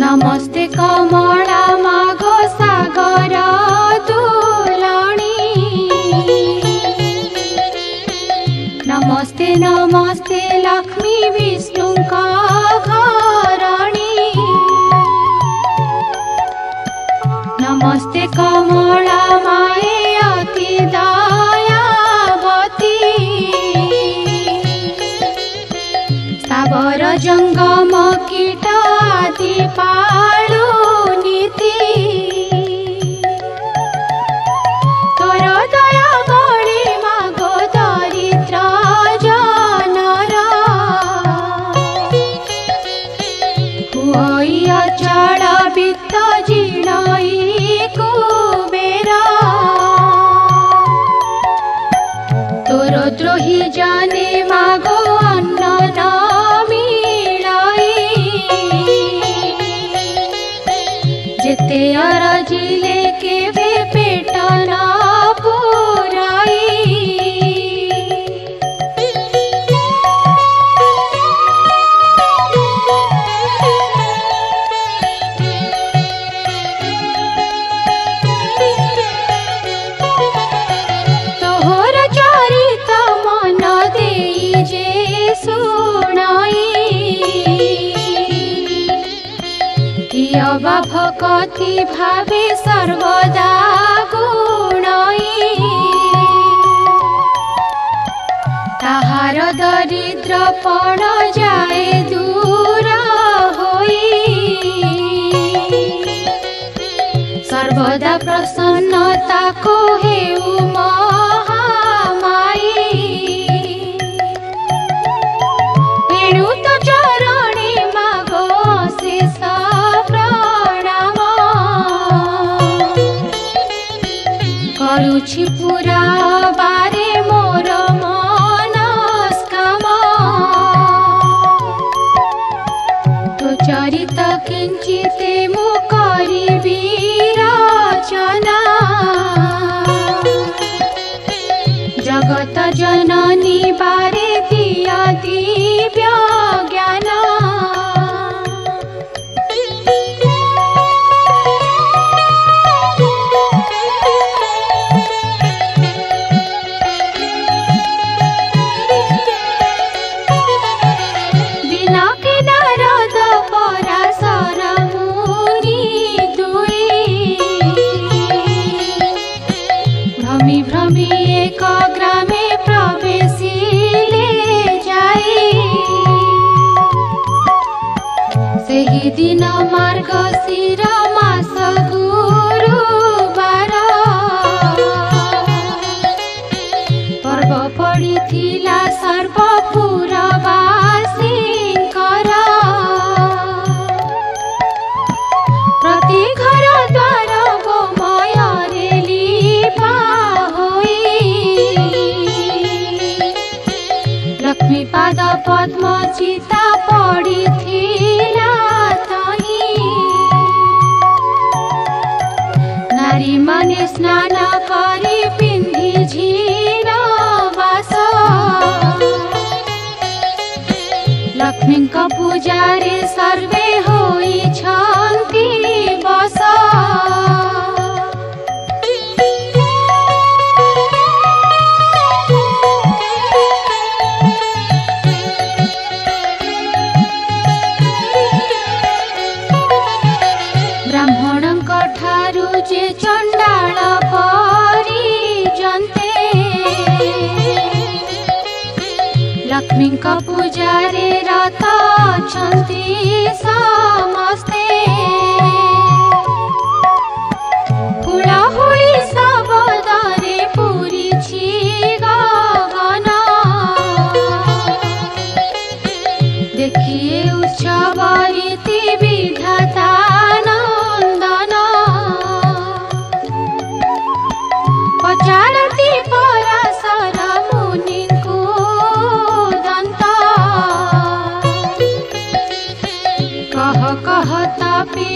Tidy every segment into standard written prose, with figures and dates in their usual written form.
नमस्ते कमला मागो सागर तुलणी नमस्ते नमस्ते लक्ष्मी विष्णु घरणी नमस्ते कमला माए अति दयावती सावर जंगम कीट आदि पालु नीति तोर दया बड़ी मागो दरिद्र जनर हुई अचल वित्त जीर्णई कुबेर तोर द्रोही जाने मागो अन्न न जेते अरजिले केवे पेट न पुराई तोहर चरित मन देई जे सुनाई कियबा भक्ति भावे सर्वदा गुणई ताहार दरिद्र पण जाए दूर होई सर्वदा प्रसन्नता को हेउ महामाई एणु तो चरणी मागो शेष करुछि पूरा बारे मोर मनस्काम तो चरित किंचिते मु करिबि रचना जगत जननी बारे दिया दिव्य ज्ञान भ्रमी एक ग्रामे प्रवेशिले जाई सेही दिन मार्गशीर मास गुरुवार पर्व पड़िथिला सर्वपुरवासींकर प्रति घर द्वार गोमୟରେ लीपा लक्ष्मी पाद पद्म चिता पड़िथिला तही नारी माने स्नान करी पिंधि झीर बास लक्ष्मी पूजारे सर्वे होई छंती बस ब्राह्मणଙ୍କ ठारू जे चंडाल परिजन्ते लक्ष्मी पूजारे रत अछन्ति समस्ते हुलाहुली शब्दरे पूरिछि गगन देखिए उत्सव रीति विधाता पचारती पराशर मुनि को दंत कह कह तापी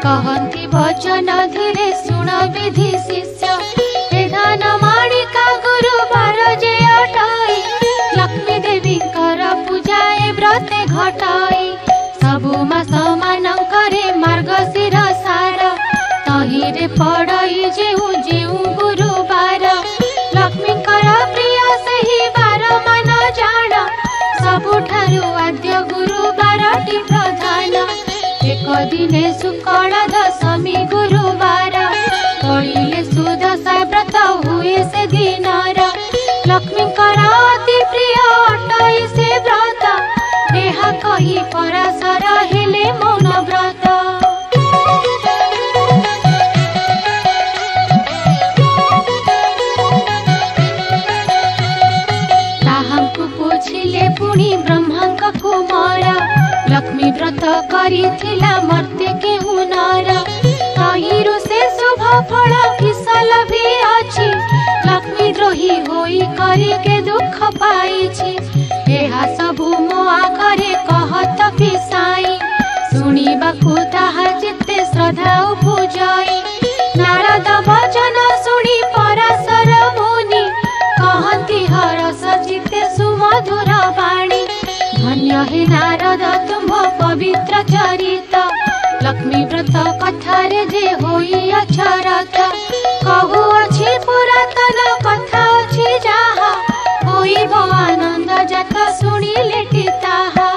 कहती वचन धीरे शुण विधि शिष्य हे धन माणिका गुरुवार जे अटाई लक्ष्मी देवी कर पूजाए व्रते घटाई सबु मास मानकरे मार्गशीर सार तहिरे पड़ई जेउ जेउ गुरुवार लक्ष्मी कर प्रिय सही बार मान जान सबुठारु आद्य गुरुवारटी प्रधान एक दिने शुक्ल दशमी गुरुवार पड़िले सुदशा व्रत हुए से दिनर लक्ष्मी अति प्रिय अटई से व्रत देहा कही पराशर हेले मौन व्रत ताहांकु पूछिले पुणी ब्रह्मांक कुमार लक्ष्मी व्रत करिथिला मर्त्य के हुनर तहिरु से शुभ फल किसल भी अछि लक्ष्मी द्रोही होई करी के दुख पाइछि एहा सबु मो आगरे कहत पिसाई सुनिबाकु ताहा चित्ते श्रद्धा उपजाई नारद वचन सुनी पराशर मुनि कहती हरस चित्ते सुमधुर वाणी धन्य हे नारद तुम पवित्र चरित लक्ष्मी व्रत कथारे जे होई अक्षरत कहु अछि पुरातन कथा अछि जाहा होइब आनंद जात सुनिले ताहा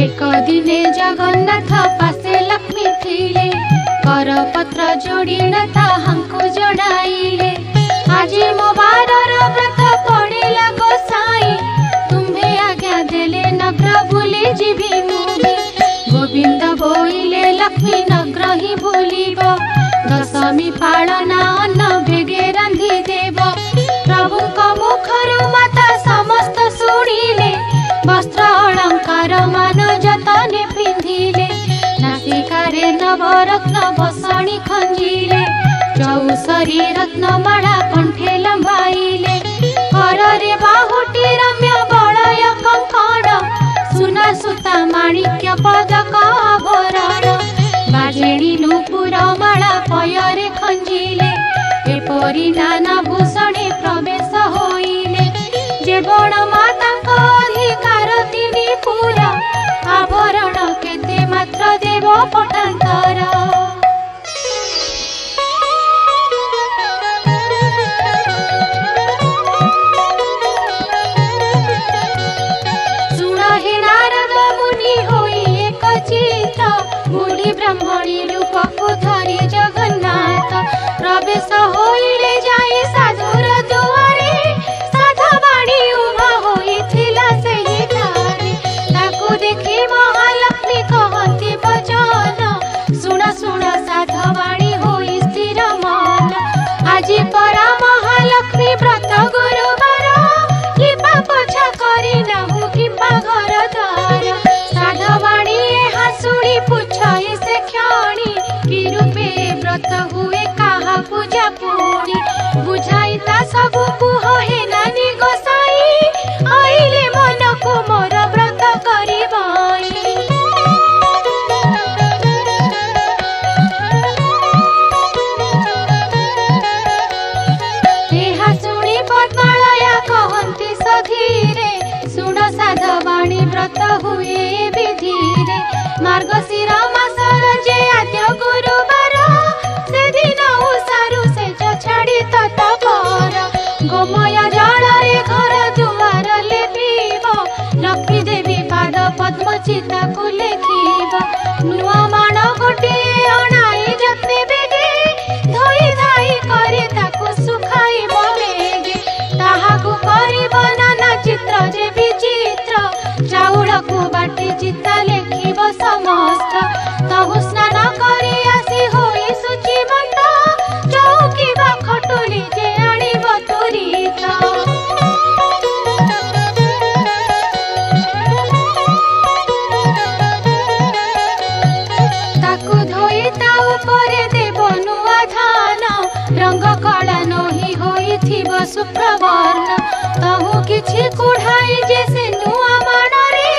एक दिने जगन्नाथ पासे लक्ष्मी थिले करपत्र जोड़िन ताहांकु जोड़ाइले आज मो बारर व्रत पड़ेला गोसाई तुम्हे आज्ञा देले नग्र भूली जीवी मुभी गोविंद बोइले लक्ष्मी नग्र ही भूलिब दशमी पालना अन्न बेगे रांधि देव प्रभुक मुखरु माता समस्त शुणिले वस्त्र अलंकार मान जतने पिंधिले नासिकारे नवरत्न बसणी खंजिले चौसरी रत्नमाला कंठे लंबाइले कररे बाहुटी रम्य बलय कंकण सुना सुता माणिक्य पदक आभरण बाजेणी नूपुर माला पयरे खंजिले एपरि नाना भूषणे प्रवेश होइले जेवण मातांक अधिकार तिनि पूरा आभरण केते मात्र देव पटांतर ब्रह्मणी रूपको धरी जगन्नाथ प्रवेश होइले जाए साधुर दुआरे साधवाणी उभा होइथिला सेहि ठारे ताकु देखि महालक्ष्मी कहती वचन सुन सुन साधवाणी होई स्थिर मन आजि परा महालक्ष्मी व्रत गुरुवार लिपा पोछा करी नाहु किंबा घर द्वार साधवाणी एहा सुनी पुछाई से क्षणी कि रूपे व्रत हुए काहा पूजा पुणी बुझाई ता सबु कुह हे नानी गोसाई आइले मन को मोर व्रत करिबाई एहा सुनी पद्मालया कहंती सधीरे सुन साधवाणी व्रत हुए विधिरे मार्गशीर मासर जे आद्य गुरुवार से दिन उसारु से छाड़ी तत्पर गोमय जलरे घर दुआर लेपिब लक्ष्मी देवी पाद पद्म चिता को लेखिब नुआ मान गोटे अणाई जत्ने बेगे धोई धाई करे ताको सुखाइब बेगे ताहाकु करिब नाना चित्र जे विचित्र चाउल को बाटी किछि कुढ़ाई जे से नुआ माणरे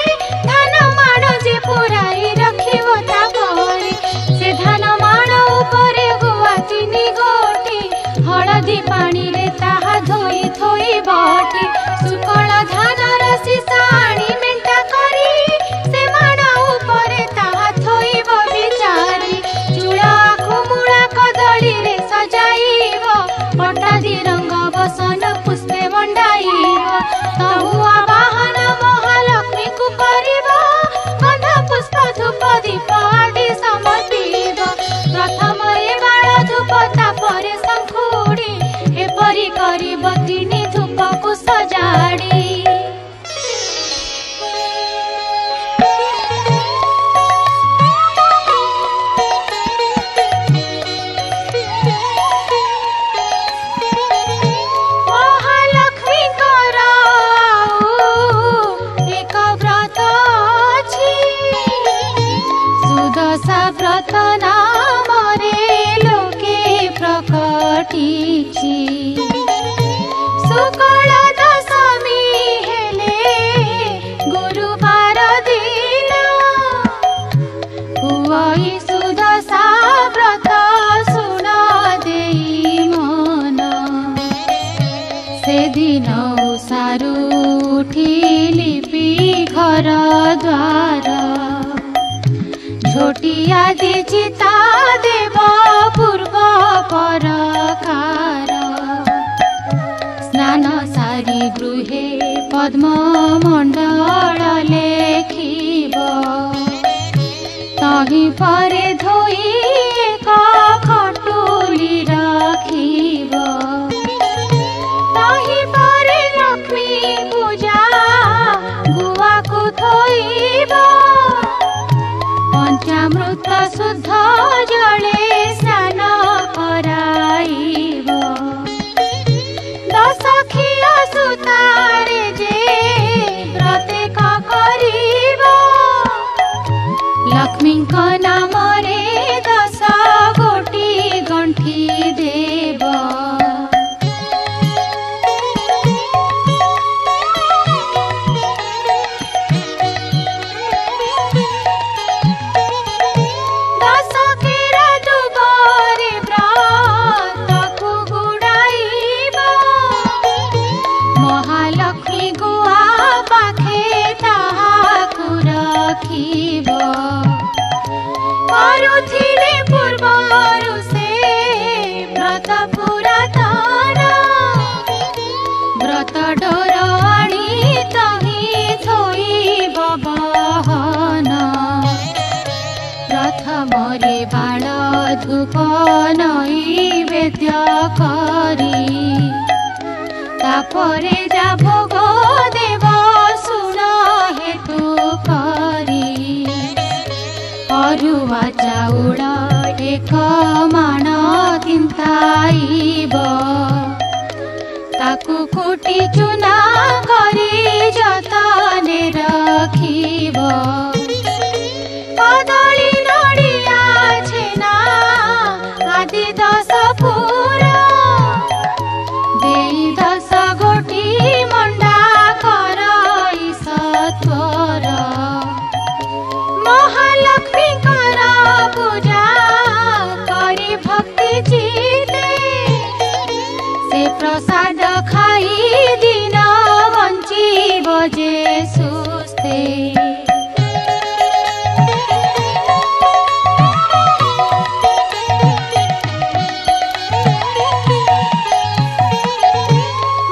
धान माण जे पुराई रखिबो ता परे से धान माण उपरे गुआ चिनी गोटी हळदी पानी रे ताहा धोई थोई बटी सुकळ धान रसी साणी मेंटा करी से माण उपरे ताहा थोईबो बिचारी चूड़ा खुमुळा कदली रे सजाइबो पटादी रंग बसन पुष्पे मंडाइबो तहुआ वाहन महालक्ष्मी को करिबो गंध पुष्प धूप दीप आदि समर्पिबो प्रथम ए बाळ धूप तापरे शंखुड़ी एपरि करिबो तिनी धूप को सजाड़ी सुकल दशमी हेले गुरुवार दिन हुई सुदशा व्रत सुन देई मन से दिन उषारू उठिली घर द्वार झोटिया दिछि ता देव पूर्व परकार स्नान सारी गृहे पद्म मंडल लेखिब तहि परे धोई एक खटुली रखिब तहि परे लक्ष्मी पूजा गुआ को थोइब पंचामृत शुद्ध जले स्नान कराइब दशखिया सुतारे जे प्रत्येक करिब लक्ष्मी नाम रे 10 गोटी गंठी देव पूर्वरु से व्रत पुरातन व्रत डोर आनी तही थोइब बहन प्रथम रे बाळ धूप नैवेद्य करी तापरे जा भोग देव सुन हेतु करी अरुआ चाउल एक माण तिंताइब ताकू कुटी चुना करी जतने रखिब कदली नड़िया छेना आदि 10 पूरा देई 10 गोटी मंडा करई सत्वर महालक्ष्मी पूजा करी भक्ति चिते से प्रसाद खाई दिन बंचीब जे सुस्ते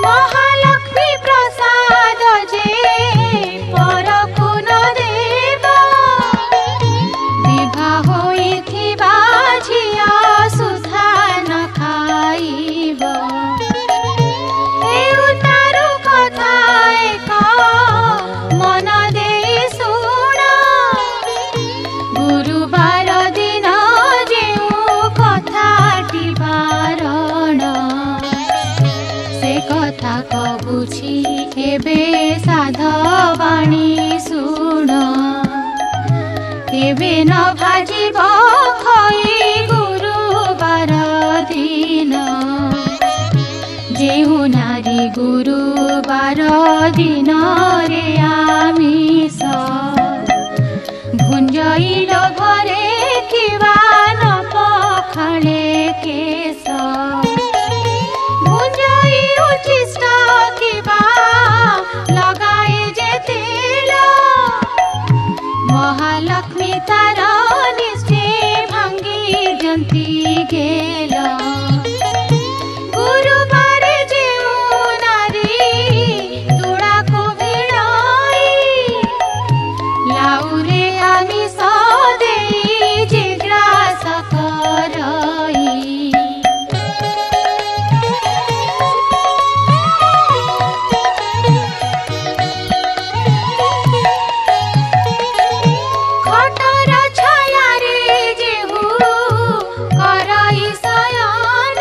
महालक्ष्मी प्रसाद जे परकु न देव विवाह होइथिबा झिया सुधा न खाइब एउतारु कथा एक मन देई सुण गुरुवार दिन जेउ कथाटी बारण से कथा कबुछि केबे साधवाणी सुण केबे न भाजिब खई गुरुवार दिन जेउ नारी गुरुवार ବାର ଦିନରେ ଆମିଷ ଭୁଞ୍ଜଇଲ ଘରେ କିବା ନ ପଖାଳେ କେଶ ଭୁଞ୍ଜଇ ଉଚ୍ଚିଷ୍ଟ କିବା ଲଗାଏ ଯେ ତେଲ ମହାଲକ୍ଷ୍ମୀ ତାର ନିଶ୍ଚେ ଭାଙ୍ଗି ଦିଅନ୍ତି ଗେଲ ଗୁରୁବାରେ ଯେଉଁ ନାରୀ ତୁଳାକୁ ଭିଡ଼ଇ ଲାଉରେ ଆମିଷ ଦେଇ ଯେ ଗ୍ରାସ କରଇ ଖଟର ଛାୟାରେ ଯେହୁ କରଇ ଶୟନ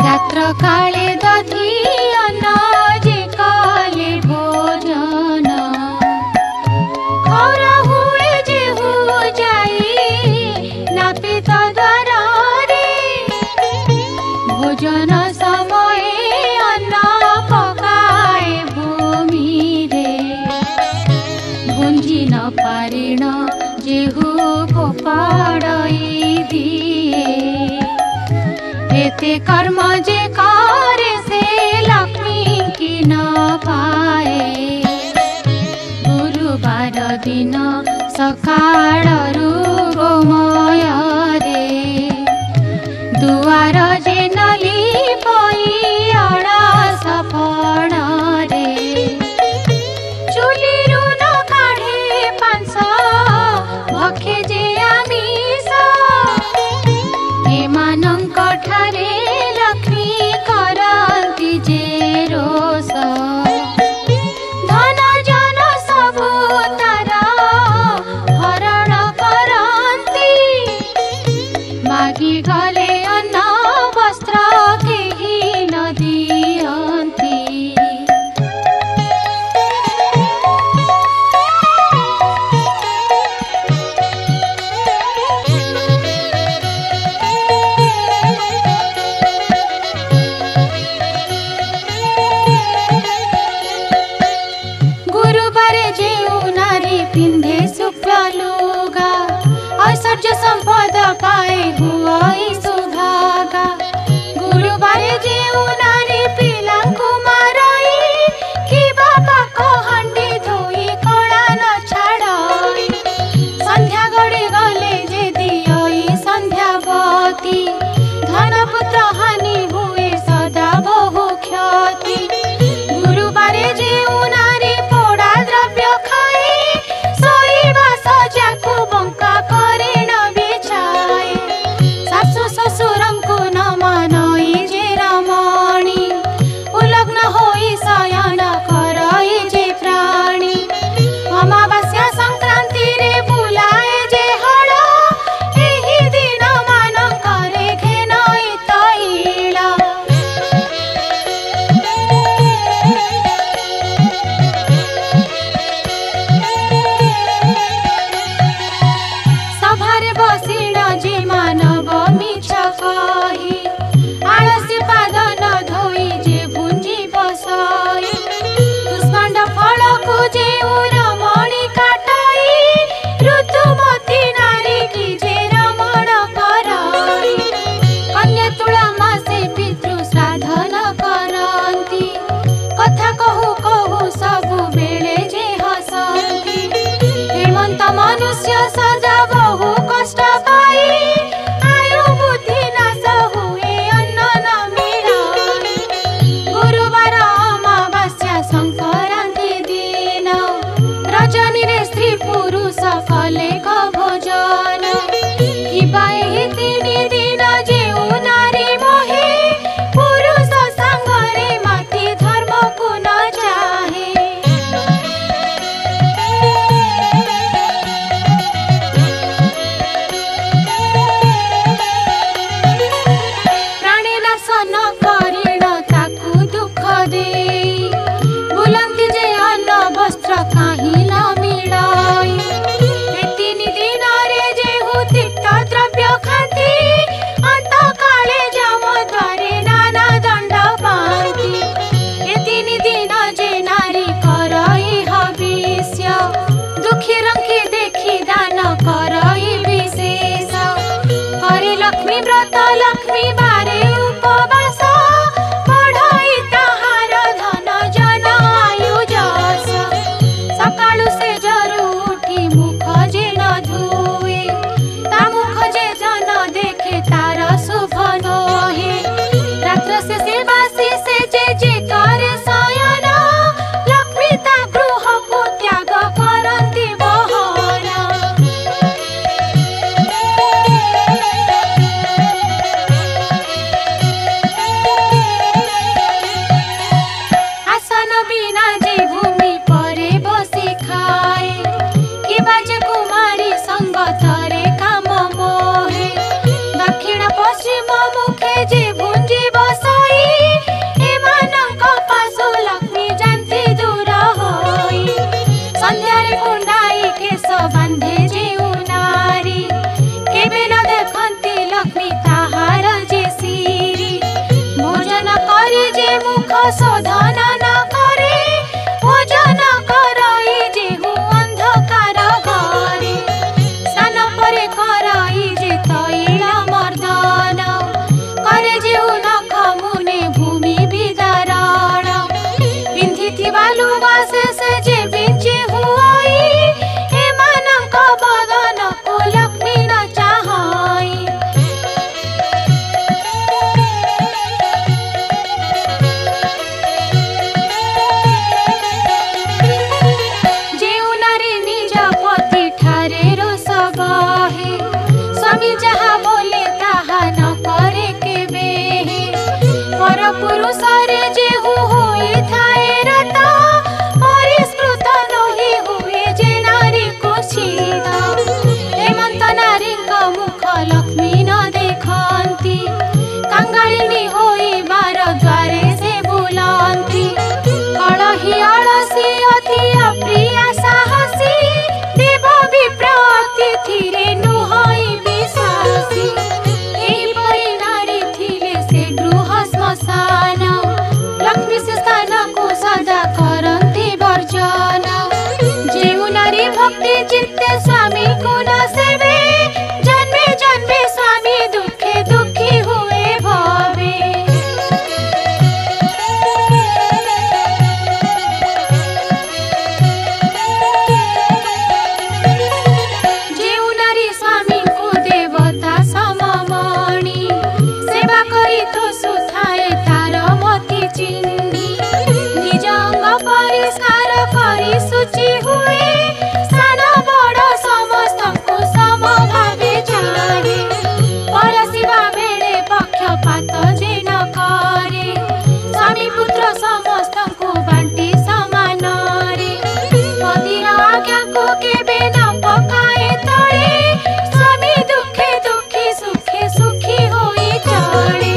ରାତ୍ର କାଳେ ଦଧି ଅନ୍ନ ଯେ କଲେ ଭୋଜନ ଖରା ହୁଏ ଯେହୁ ଯାଇ ନାପିତ ଦ୍ୱାରରେ ଭୋଜନ ସମୟେ ଅନ୍ନ ପକାଏ ଭୂମିରେ ଭୁଞ୍ଜି ନ ପାରିଣ ଯେହୁ ଫୋପାଡ଼ଇ ଦିଏ ଏତେ କର୍ମ ଯେ କରେ ସେ ଲକ୍ଷ୍ମୀ କି ନ ପାଏ ଗୁରୁବାର ଦିନ ସକାଳରୁ ଗୋମୟରେ ଦୁଆର ଯେ ନଲି ପଇ ଅଳସ ଫଣରେ ଚୁଲିରୁ ନ କାଢ଼େ ପାଂଶ ଭକ୍ଷେ ଯେ ଆମିଷ ଏମାନଙ୍କ ଠାରେ ଲକ୍ଷ୍ମୀ କରନ୍ତି ଯେ ରୋଷ ଧନ ଜନ ସବୁ ତାର ହରଣ लुगा से जे बिंची हुई एमानंक बदन को लक्ष्मी न चाहई जेउ नारी निज पति ठारे रोष बहे स्वामी जहा बोले ताहा न करे केबे पर पुरुष रे जेहु होई थाए रत परिष्कृत नही हुए जे नारी कुचित हेमंत नारी मुख लक्ष्मी न देखती कंगालिनी होई बार द्वारे से बुलंती कलही अलसी अति अप्रिया साहसी देव विप्र अतिथि रे नुहई विश्वासी एहिपरि नारी थिले से गृह श्मशान लक्ष्मी से स्थान को सदा करती वर्जन जेउ नारी भक्ति चित्ते स्वामी को न सेवे जन्मे जन्मे स्वामी दुखे दुखी हुए भवे जेउ नारी स्वामी को देवता सममणि सेवा करी तो सुथाए तार मति चिन्ही निज अंग परिष्कार करी शुचि हुए सान बड़ समस्त को सम भावे चाहे परसिवा बेले पक्षपात जे न करे स्वामी पुत्र समस्त को बांटी समान रे पतिर आज्ञा को केबे न पकाए तळे स्वामी दुखे दुखी सुखे सुखी होई चले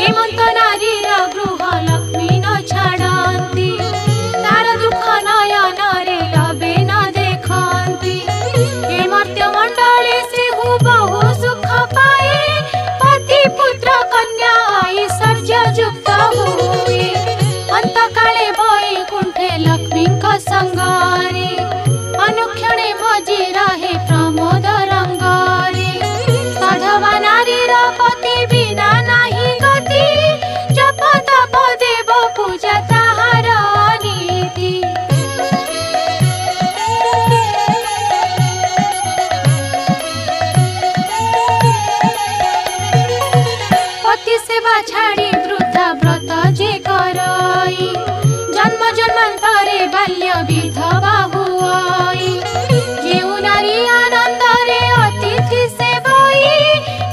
हेमंत नारी गृह लक्ष्मी न छाड़ती तार दुख नयन रे लबे न देखती हे मर्त्य मंडले से हु बहु सुख पाए पति पुत्र कन्या ऐश्वर्य युक्त हुए अंत काले वैकुंठे लक्ष्मी संगारे अनुक्षणे मजी रहे प्रमोद रंगारे साधवा नारीर पति बिना नाही गति जप तप देव पूजा ताहार नीति पति सेवा छाड़ी वृद्धा व्रत जे करई जन्म जन्मांतरे बाल्य विधवा हुई जेउ नारी आनंद रे अतिथि सेवई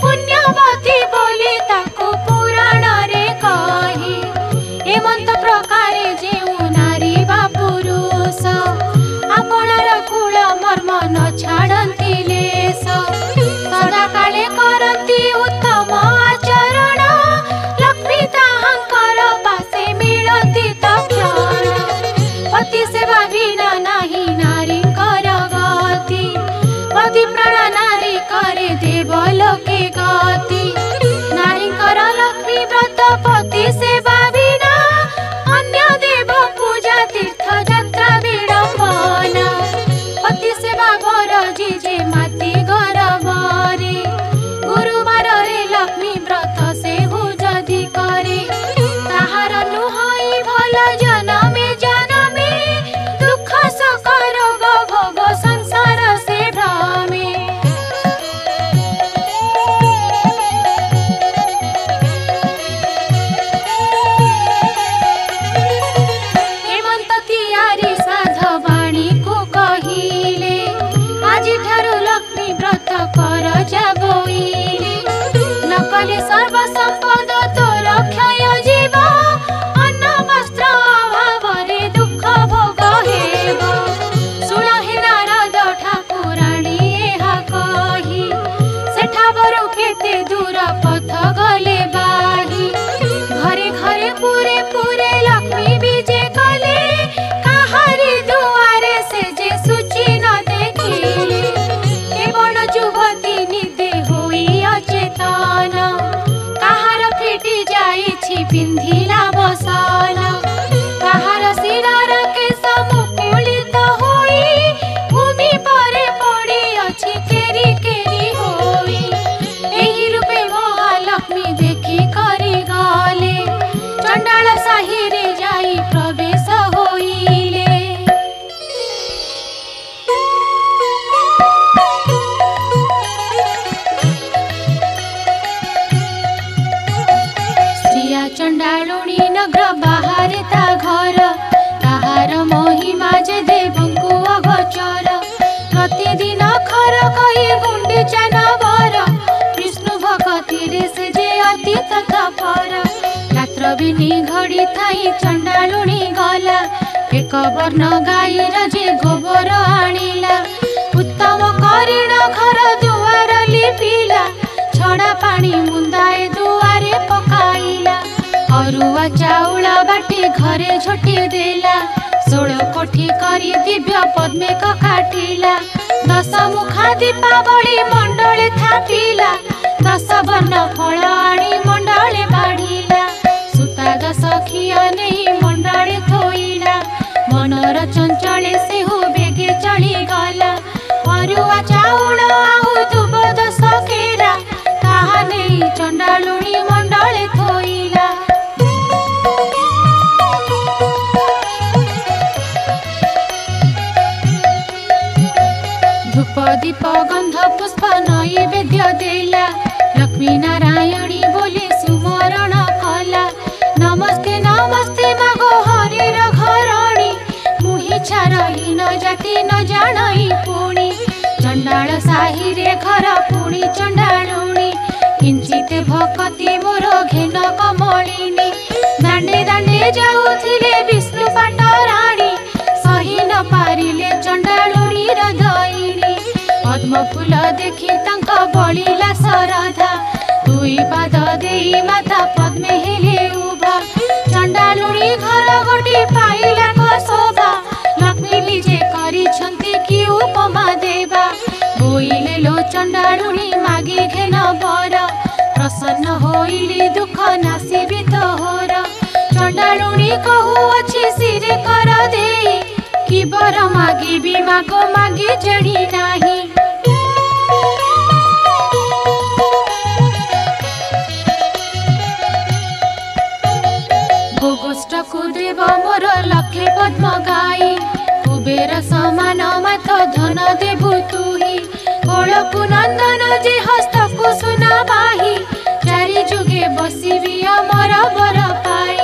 पुण्यवती बोली ताको पुराण रे कही हेमंत प्रकारे जेउ नारी बा पुरुष आपणार कुल मर्म न छाड़ती लेस सदा काले करती उत्तम आचरण लक्ष्मी ताहांकर पासे मिलती तक्षण पति सेवा बिना नाही नारी कर गति पति प्राण नारी करे देव लोके गति नारी कर लक्ष्मी व्रत पति सेवा बिना अन्य देव पूजा तीर्थ यात्रा विडंबन पति सेवा घर जिजे माती घर बरे गुरुवार रे लक्ष्मी व्रत से हु जदि करे ताहार नुहई भल जनमे जनमे दुख सक रोग भोग संसार से भ्रमे हेमंत तियारी साधवाणी को कहिले आज ठारू लक्ष्मी व्रत कर जाबोइले नकले सर्व संपद तोर क्षय जीव अन्न वस्त्र अभाव रे दुख भोग हेब सुन हे नारद ठाकुराणी एहा कही सेठा बरु केते दूर पथ गले बाही घरे घरे पूरे पूरे लक्ष्मी बीजे कले काहारी दुआरे से जे सुचि न देखिले केवल जुवती निदे होई अचेतन काहार फिटी जाइछि पिंधिला बसन काहार शिरार केश मुकुलित होई भूमि परे पड़ी अछि केरी केरी होई एही रूपे महालक्ष्मी देखी करी गले चंडाल साही रे जाई प्रवेश होई दिनी घड़ी थाई चंडालुणी गला एक वर्ण गाईर जे गोबर आनिला उत्तम करिण घर दुआर लिपिला छड़ा पानी मुंदाए दुआरे पकाइला अरुआ चाउल बाटी घरे झोटी देला 16 कोठी करी दिव्य पद्मे काटिला 10 मुखा दीपावली मंडले थापिला 10 वर्ण फल आनी मंडले बाढ़िला सुता 10 खिया नहीं मंडले थोइला मनर चंचले से हो बेगे चली गला अरुआ चाउल आहु दुब 10 केरा ताहा नहीं चंडालुणी मंडले थोइला धूप दीप गंध पुष्प नैवेद्य देला लक्ष्मी नारायणी बोली सुमरण कला नमस्ते नमस्ते मागो हरिर घरणी मुहि छारहीन जाति न जाणई पुणी चंडाल साही रे घर पुणी चंडालुणी किंचित भक्ति मोर घेन कमलिनी दांडे दांडे जाउथिले विष्णु पाटराणी सही न पारिले चंडालुणी हृदयिनी पद्म फूल देखि तांक बलिला सरधा दुई पाद देई माता पद्मे हेले उभा चंडालुणी घर गोटी पाइला को शोभा लक्ष्मी निजे करिछंती कि उपमा देवा बोइले लो चंडालुणी मागी घेन बर प्रसन्न होइली दुख नासिबी तोहर चंडालुणी कहू अछि सिरे कर देई कि बर मागी भी मागो मागी जड़ी नाही गोष्ठ कुदेव मोर लखे पद्म गाई कुबेर समान माथ धन देबु तुही कोलकु नंदन जे हस्तकु सुना बाही चारि जुगे बसिबी अमर बर पाई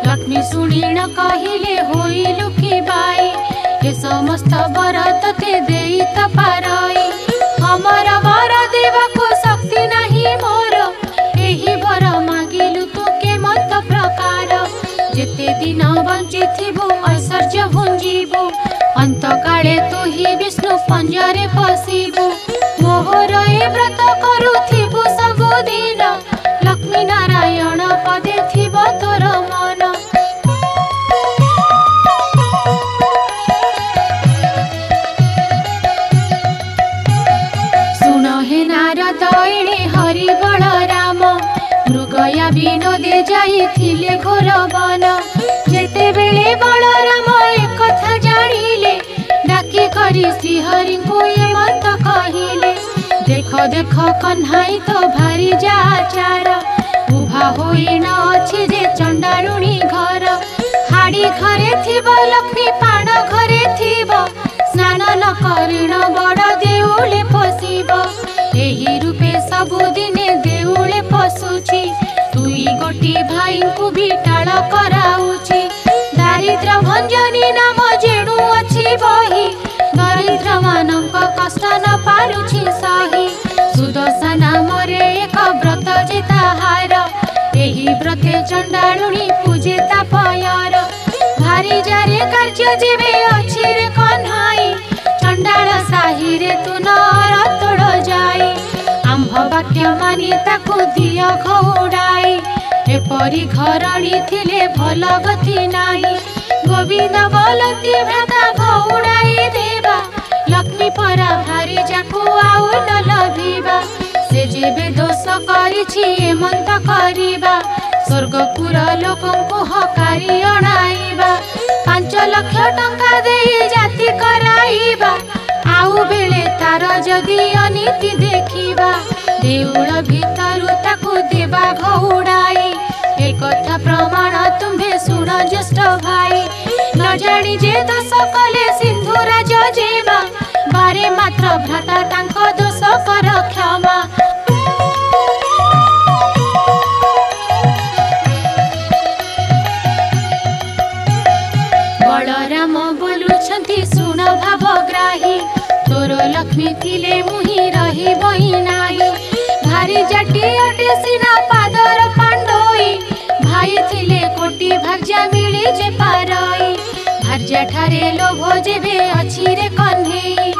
लक्ष्मी सुनिण कहिले होई लुकी बाई ए समस्त बर तते देई त पारई हमर बर देवको शक्ति नाही मोर एही बर मागिलु तू के मत प्रकार जेते दिन बंची थिबु ऐश्वर्य भुंजीबु अंत काले तू ही विष्णु पंजरे पसिबु मोहर ए व्रत करुथिबु सब दिन लक्ष्मी नारायण पदे थिब तोर मन सुन हे नारद एणे हरि बलराम मृगया विनोदे जाइथिले घोर वन जेते बेले बलराम एक कथा जानिले डाकी करी श्रीहरि को ये मंत कहिले देख देख कन्हाई तो भारी जाचार उभा होई न अछि जे चंडालुणी घर हाड़ी घरे थिब लक्ष्मी पाण घरे थिब स्नान न करिण बड़ देउले पसिब एही रूपे सबुदिने देउले पसुछि तुई गोटी भाई को भी टाळ कराउछि दारिद्र भंजनी नाम जेणु अछि बही दरिद्र मानक कष्ट न पारुछि सही सुदशा नामरे एक व्रत जे ताहार एही व्रते चंडालुणी पूजे तापयर भारी जारे कार्य जेबे अछि रे कन्हाई चंडाल साही रे तू नर तोड़ जाई आंभ वाक्य मानी ताकू दिय घौड़ाई एपरी घरणी थिले भल गति नाही गोविंद बोलती भ्राता घौड़ाई देवा लक्ष्मी परा भारी जाकू आउ न लभिबा से जेबे दोष करिछि एमंत करिबा स्वर्गपुर लोकंकु हकारी अणाइबा 5 लाख टंका देई जाति कराइबा आउ बेले तार जदि अनीति देखिबा देउळ भितरु ताकू देवा घौड़ाई ए कथा प्रमाण तुम्भे सुन ज्येष्ठ भाई न जानी जे दोष कले सिंधुराज जेमा बारे मात्र भ्राता तांक दोष कर क्षमा बलराम बोलुछंती सुन भावग्राही तोर लक्ष्मी थिले मुहि रही बही नाही भारी जाटी अटे सिना पादर पांडोई पाइथिले कोटी भाग्य मिली जे पारई भार्या ठारे लोभ जेबे अछि रे कन्हेई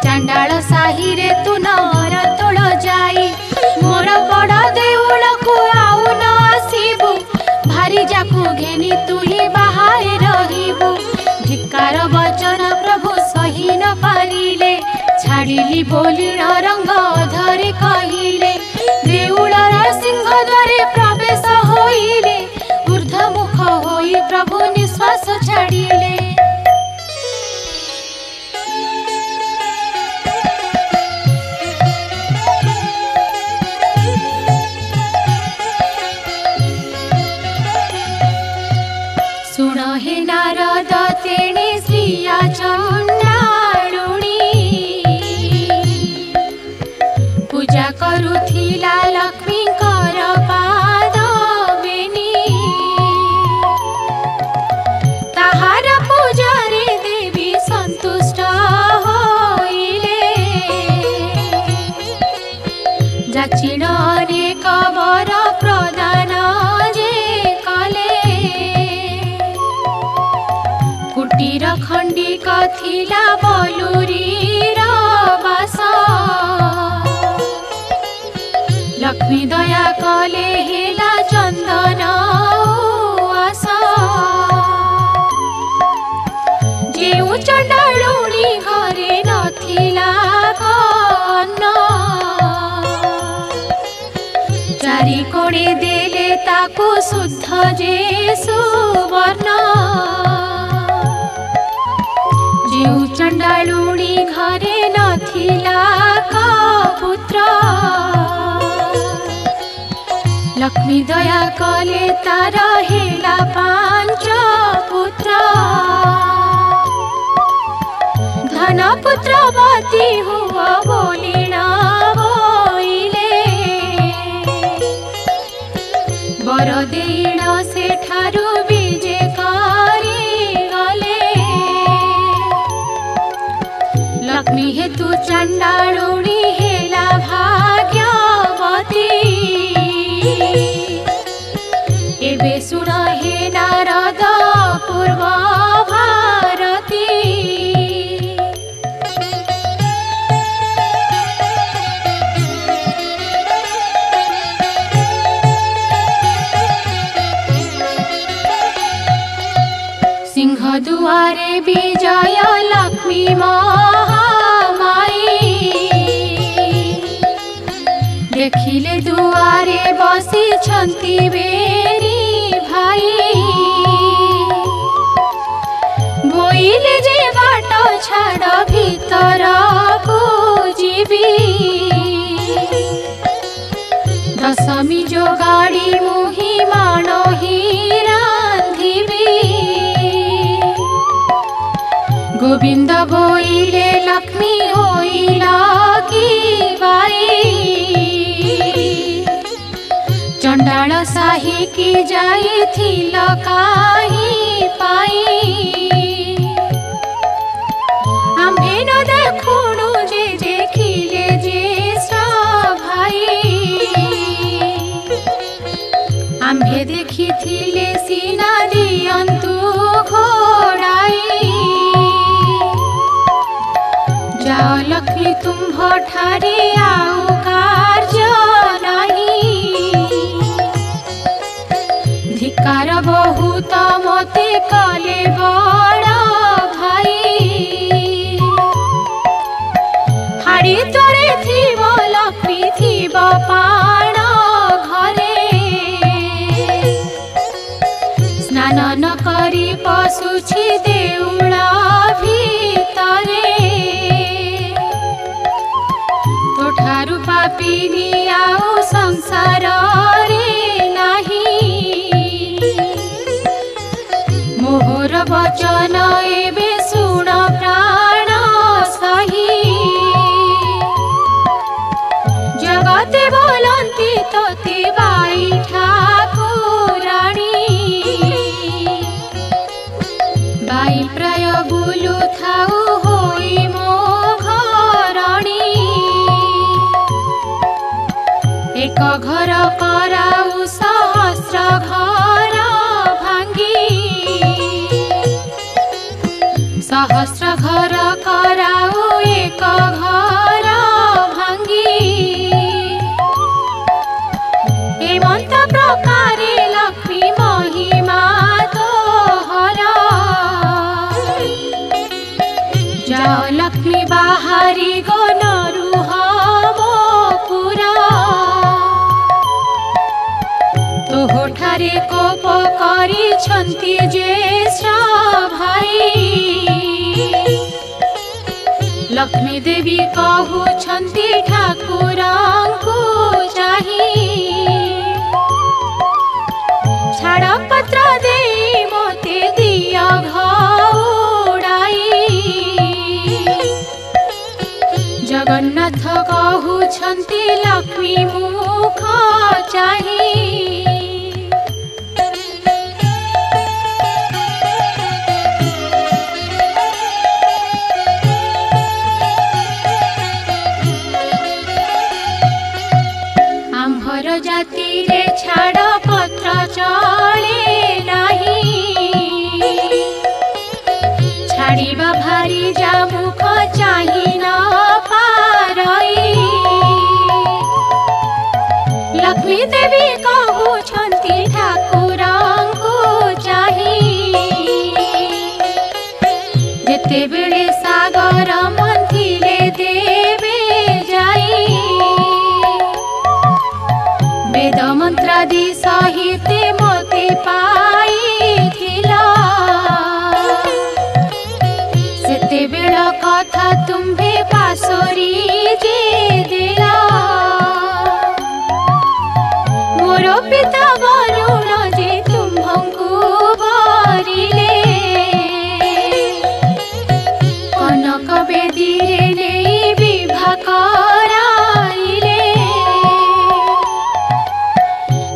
चांडाल साही रे तू नर तोळ जाई मोर बड़ देउल को आउ न आसीबू भारी जाकू घेनी तू ही बाहाए रहिबू धिक्कार वचन प्रभु सही न पारिले छाड़िली बोलिण रंग धरे कहिले देउलर सिंह द्वारे प्रवेश होइले ऊर्ध्वमुख होई प्रभु निश्वास छाड़िले सुन हे नारद तेणे श्रिया चंडालुणी पूजा करुथिला लक्ष्मी कर पाद बेनी ताहार पूजारे देवी संतुष्ट होइले जाचिण अनेक वर प्रदान जे कले कुटीर खंडिक थिला बलुरीर बास लक्ष्मी दया कले हेला चंदन आस जेउ चंडालुणी घरे नथिला कन्न चारि कोणे देले ताकू शुद्ध जे सुवर्ण जेउ चंडालुणी घरे नथिला पुत्र लक्ष्मी दया कले तार हेला 5 पुत्र धन पुत्रवती हुआ बोलिना बोइले वर देण सेठारु विजे करी गले लक्ष्मी हेतु चंडालुणी हेला भाग्यवती एबे सुन हे नारद पूर्व भारती सिंह दुआरे विजय लक्ष्मी महामाई देखिले दुआरे बसी छंती बेरी भाई बोइले जे बाट छाड़ भीतर को जीवी दशमी जो गाड़ी मुही मानो ही रांधिबी गोविंद बोइले लक्ष्मी होइला की बाई चंडाल साही की जाई थिल काही पाई आम्भे न देखुणु जे देखिले ज्येष्ठ भाई आम्भे देखिथिले सीना दियंतु घोड़ाई जाओ लक्ष्मी तुम्भ ठारे आउ कार्य धिकार बहुत मते कले बड़ भाई हाड़ी तोरे थिब लक्ष्मी थिब पाण घरे स्नान न करी पशुछि देउल भितरे तोठारु पापिनी आउ संसार रे नाही मोहर वचन एबे सुण प्राण सही जगते बोलंती तोते बाई ठाकुराणी बाई प्राय बुलु थाउ होई मो घरणी एक घर कराउ सहस्र घर सहस्र घर कराऊ एक घर भांगी एमंत प्रकारे लक्ष्मी महिमा तोहर जाओ लक्ष्मी बाहरी गनरु पुरा तोहठारे कोप करिछन्ति ज्येष्ठ भाई लक्ष्मी देवी कहउछन्ति ठाकुरंकु चाही छाड़ पत्र दे मते दिया घउड़ाई जगन्नाथ कहउछन्ति लक्ष्मी मुख चाही जाति रे छाड़ पत्र चले नहीं छाड़िबा भारी जा मुख चाही न पारई लक्ष्मी देवी कहउछन्ति ठाकुरंकु चाही जेते बेले सागर मंथिले देवे जाई वेद मंत्रादि सहित मते पाइथिला सेते बेल कथा तुम्हे पासोरी जे देला मोर पिता वरुण जे तुम्हंकु बरिले कनक बेदी रे नेई विवाह कराइले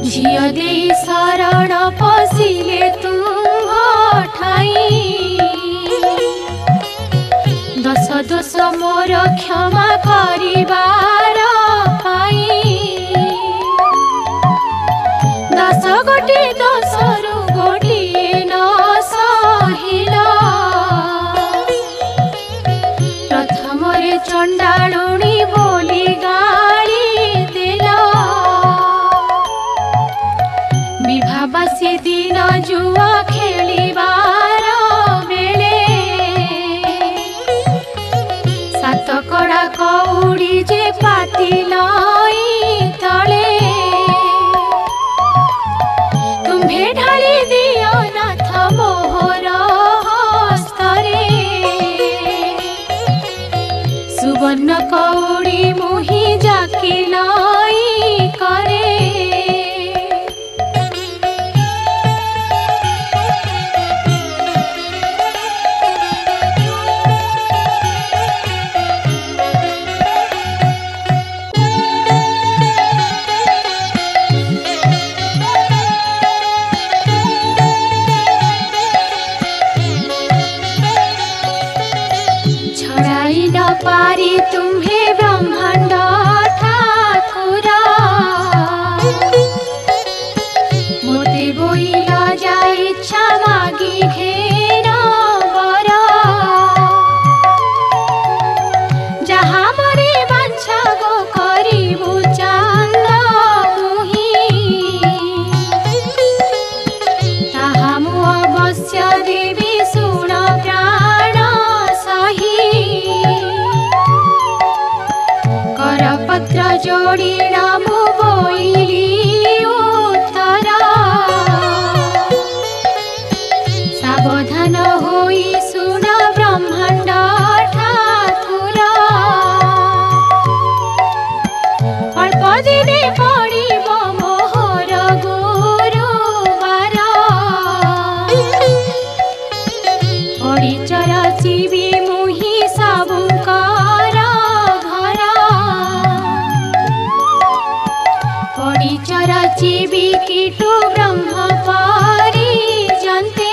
झियो देई शरण पसिले तुम्ह ठाई दश दोष मोर क्षमा करिबार पाई 10 गोटी दोषरु गोटिए न सहिला प्रथमरे चंडालुणी बोली गाली देला विवाहबासी दिन जुआ खेलिबार बेले सात कड़ा कौड़ी जे पाती नई तले तुम्हे ढाली दियो नाथ मोहर हस्तरे सुवर्ण कौड़ी मुही जाकी नई करे पारी तुम्हे ब्रह्मांड ठाकुरा मोते बोइल जा इच्छा मागी घेन बर जहा मरे बांछा गो करिबु चांद मुही ताहा मु अवश्य देवी सुण प्राण सही करपत्र जोड़ी नामु बोइली उत्तरा सावधान होई सुन ब्रह्मांड ठाकुरा अल्प दिने पड़िब मोहर गुरुवार परिचर जीवी मुही सबुकर परिचर जीवी कीटु ब्रह्म परिजन्ते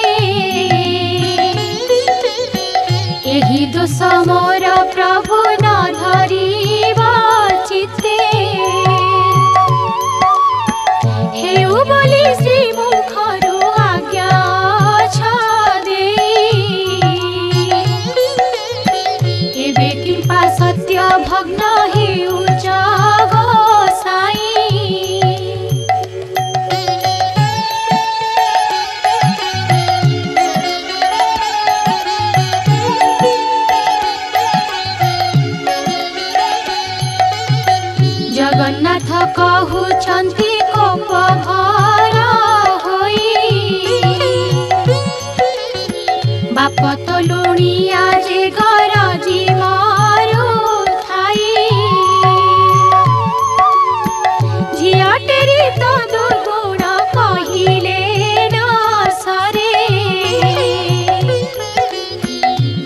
एही दोष मोर प्रभु न धरिब चित्ते हेउ बोली श्री मुखरु आज्ञा छ देई बोलुछन्ति कोप भर होई बाप तो लुणिया जे गरजी मारू थाई झियाटेरी तो दुर्गुण कहिले न सरे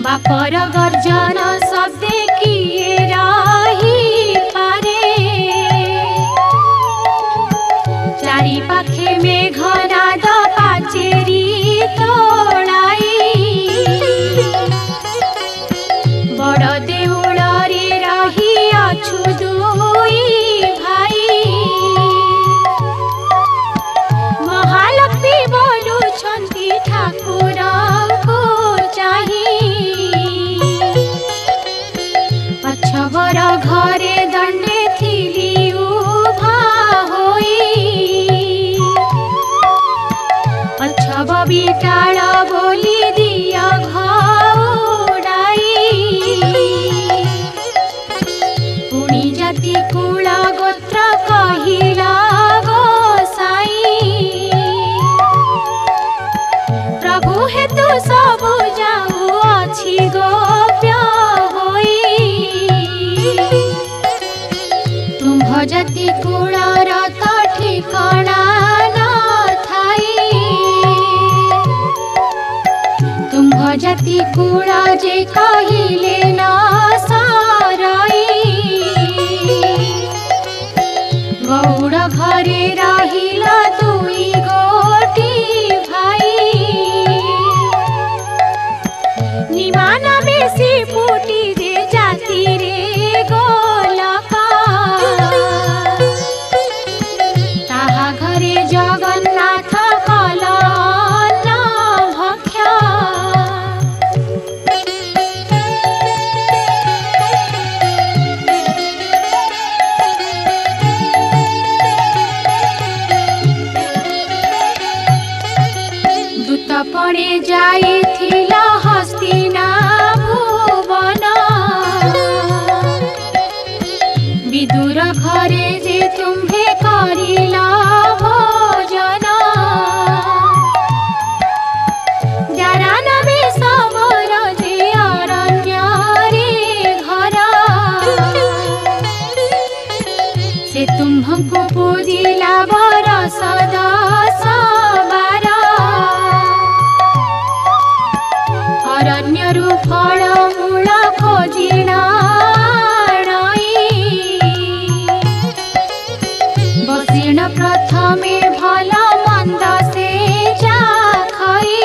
बापर गर्जन शब्दे किए रही पारे चारि पाखे मेघनाद पाचेरी तोड़ाई बड़ देउल रे रही अछु दुई भाई महालक्ष्मी बोलुछन्ति ठाकुर को चाही पछबर घरे दंडे थिली उभा होई पछब बिटाल बोली दिया घाउड़ाई पुणी जाति कुल गोत्र कहिला गोसाई प्रभु हेतु सबु जाऊ अछि गोप्य तुम्भ जाति कुलर तो ठिकाना न थाई तुम्भ जाति कुल जे कहिले न सरई गौड़ घरे रहिल दुई गोटी भाई निमान बेसी फुटी जे जाति रे गोलका ताहा घरे जगन्नाथ कल अन्न भक्ष्य दूत पणे जाइथिल हस्तिना भुवन विदुर घरे जे तुम्हे करिला भोजन जारान बेसबर जे अरण्य रे घर से तुम्हको पूजिला बरस 10 12 अरण्यरु फल मूल खोजिला बसिण प्रथमे भल मंद से चाखई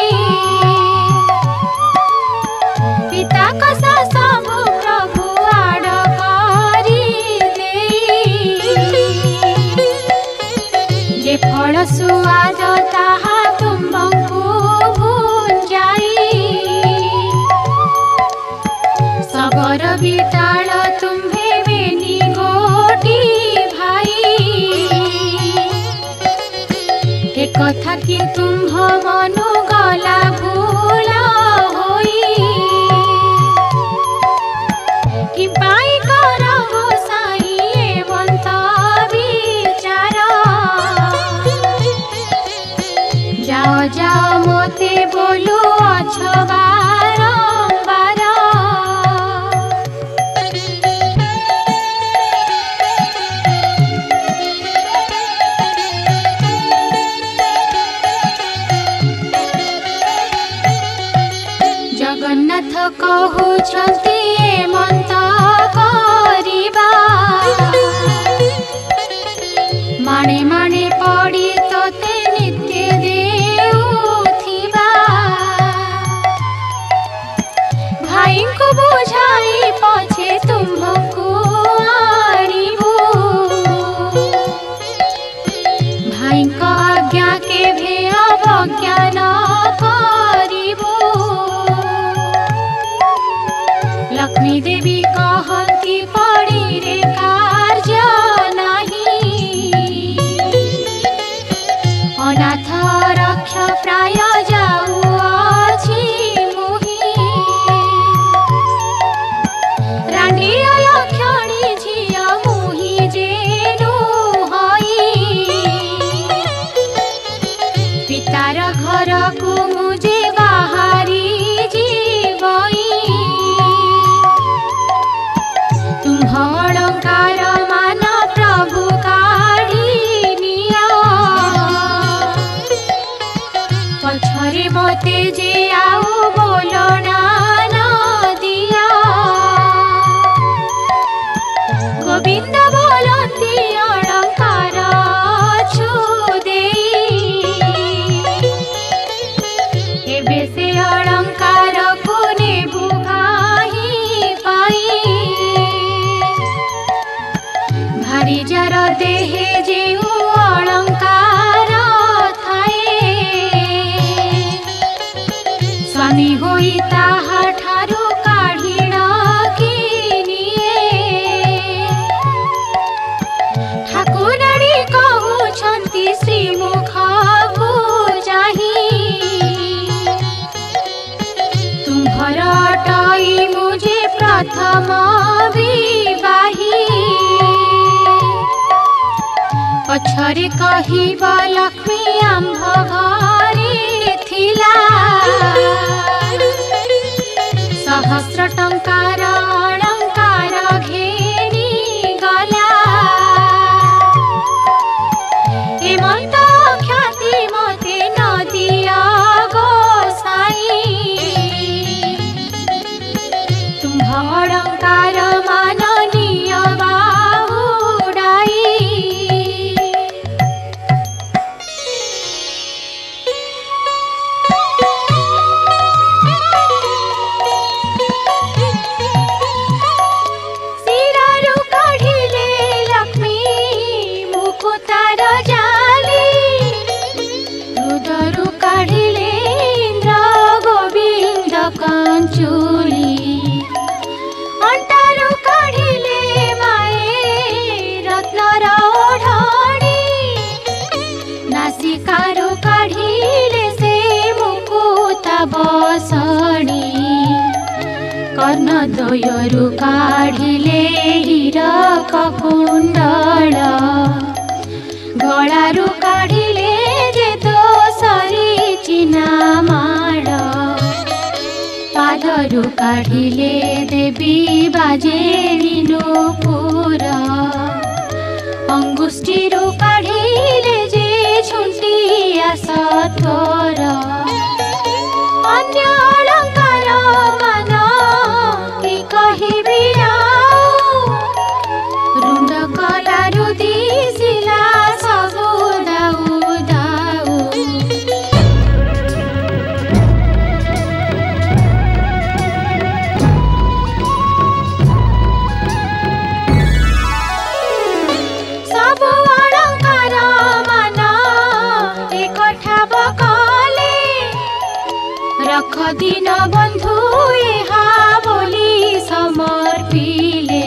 पिता कसा सबु प्रभु आड़ करी जे फल सुआद ताहा तुमको भुंजाई सबर बिटाल तुम्हे बेनी गोटी भाई एक कथा कि तुम्ह मनु गला भूला होई कि पाई कर गोसाई एवंत विचार जाओ जाओ मोते बोलू अछ बारंबार जगन्नाथ कहउछन्ति एमंत करिबा माणे माणे पड़ी तोते नित्य देउथिबा भाई को बुझाई पछे तुमको आनिबु भाई का आज्ञा के भेय अवज्ञान करिबु लक्ष्मी देवी कहती पड़ी रे कार्य नहीं अनाथ रक्ष प्राय जाऊँगी मुही रानी लक्षणी झिया मुही जेनु हई घरटाई मुझे प्रथम विवाही पछरे कहिबा लक्ष्मी आंभ घरे थिला सहस्र टंकार अलंकार घेरी गला हेमंत ख्याति मते नदिया गोसाई तुम्ह अलंकार माननीय बाहुडाई सिरारु काढिले लक्ष्मी मुकुतार जाली हृदयरु काढिले इंद्र गोविंद कांचुली अंटारु काढिले माए रत्नर ओढणी नासिकारु काढिले से मुकुता बसणी कर्णद्वयरु काढिले हीरक कुंडल गळारु काढिले जे दोसरी चिना माळ पादरु काढिले देवी बाजेरी नूपुर अंगुष्ठीरु काढिले जे झुंटिया सत्वर अन्य अलंकार मान कि कहिबि रुंड कलारु दिसिला सबु दाउ दाउ सबु अलंकार मान एकठा बकले रख दिन बंधु एहा बोली समर्पिले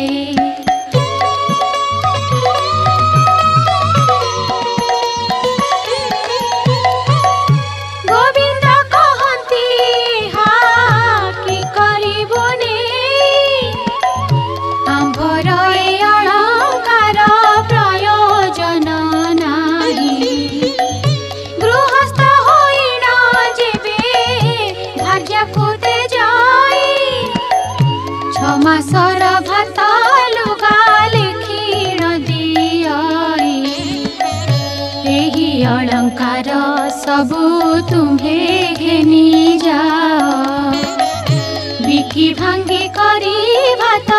गोविंद कहती हा कि करिबुनी आंभर ए अलंकार प्रयोजन नाही गृहस्थ होइण जेबे भार्या कुते जाई छमासर भात लुगा लिखिण दियाई एही अलंकार सबु तुम्हे घेनी जाओ बिकी भांगी करी भात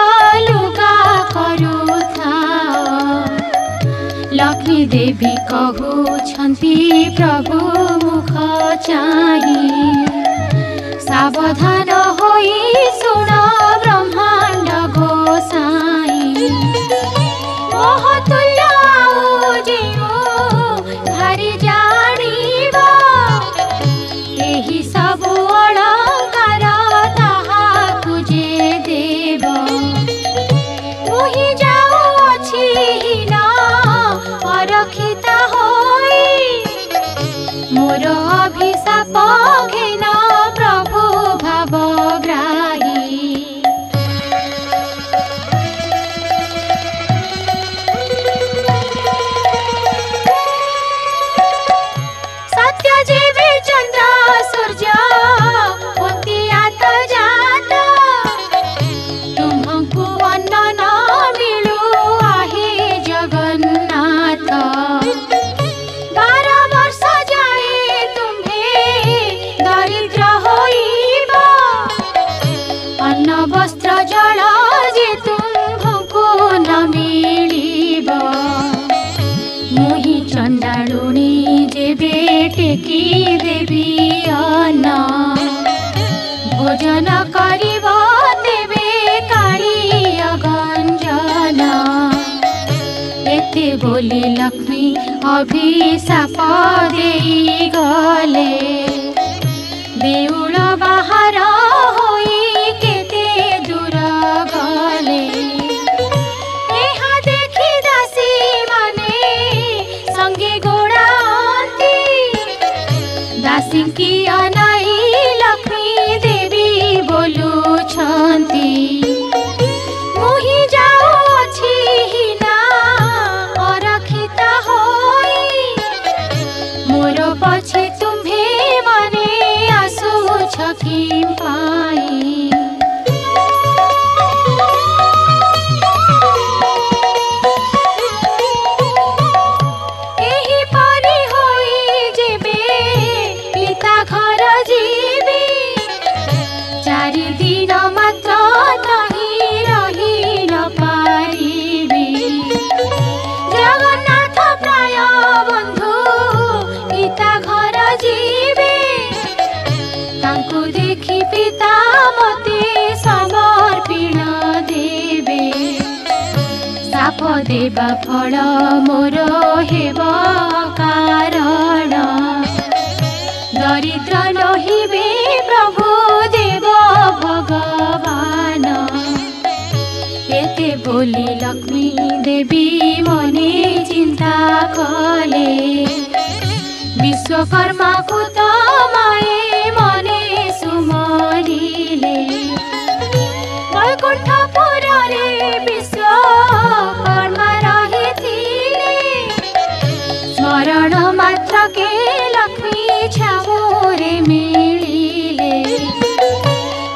लुगा करुथाओ लक्ष्मी देवी कहउछन्ति प्रभु मुख चाही सावधान होई सुन ब्रह्मांड गोसाई मोहतुल्य आउ जेउ भारी जानिबा एही सबु अलंकार ताहाकु जे देव मुहि जाउछि हीन अरक्षिता होई मोर अभिशाप घेन प्रभु भावग्राही सत्य जीवी चंद्र सूर्य पुंतियात जात तुम्हंकु अन्न न मिलु आहे जगन्नाथ 12 वर्ष जाए तुम्हे दरिद्र होइबा अन्न वस्त्र जल जे तुम्हंकु न मिलिबा मुहि चंडालुणी जेबे टेकी देवी अन्न भोजन करिब तेबे काढ़िय गंजन एते बोली लक्ष्मी अभिशाप देई गले देउल बाहर होई केते दूर गले एहा देखी दासी माने संगे गोड़ाती दासी की अनाई लक्ष्मी देवी बोली देवा फल मोर हेब कारण दरिद्र नहिबे प्रभु देव भगवान एते बोली लक्ष्मी देवी मने चिंता कले विश्वकर्मा को तो माए मने सुमरिले वैकुंठपुर रे विश्वकर्मा रहिथिले स्मरण मात्र के लक्ष्मी छामोरे मिलिले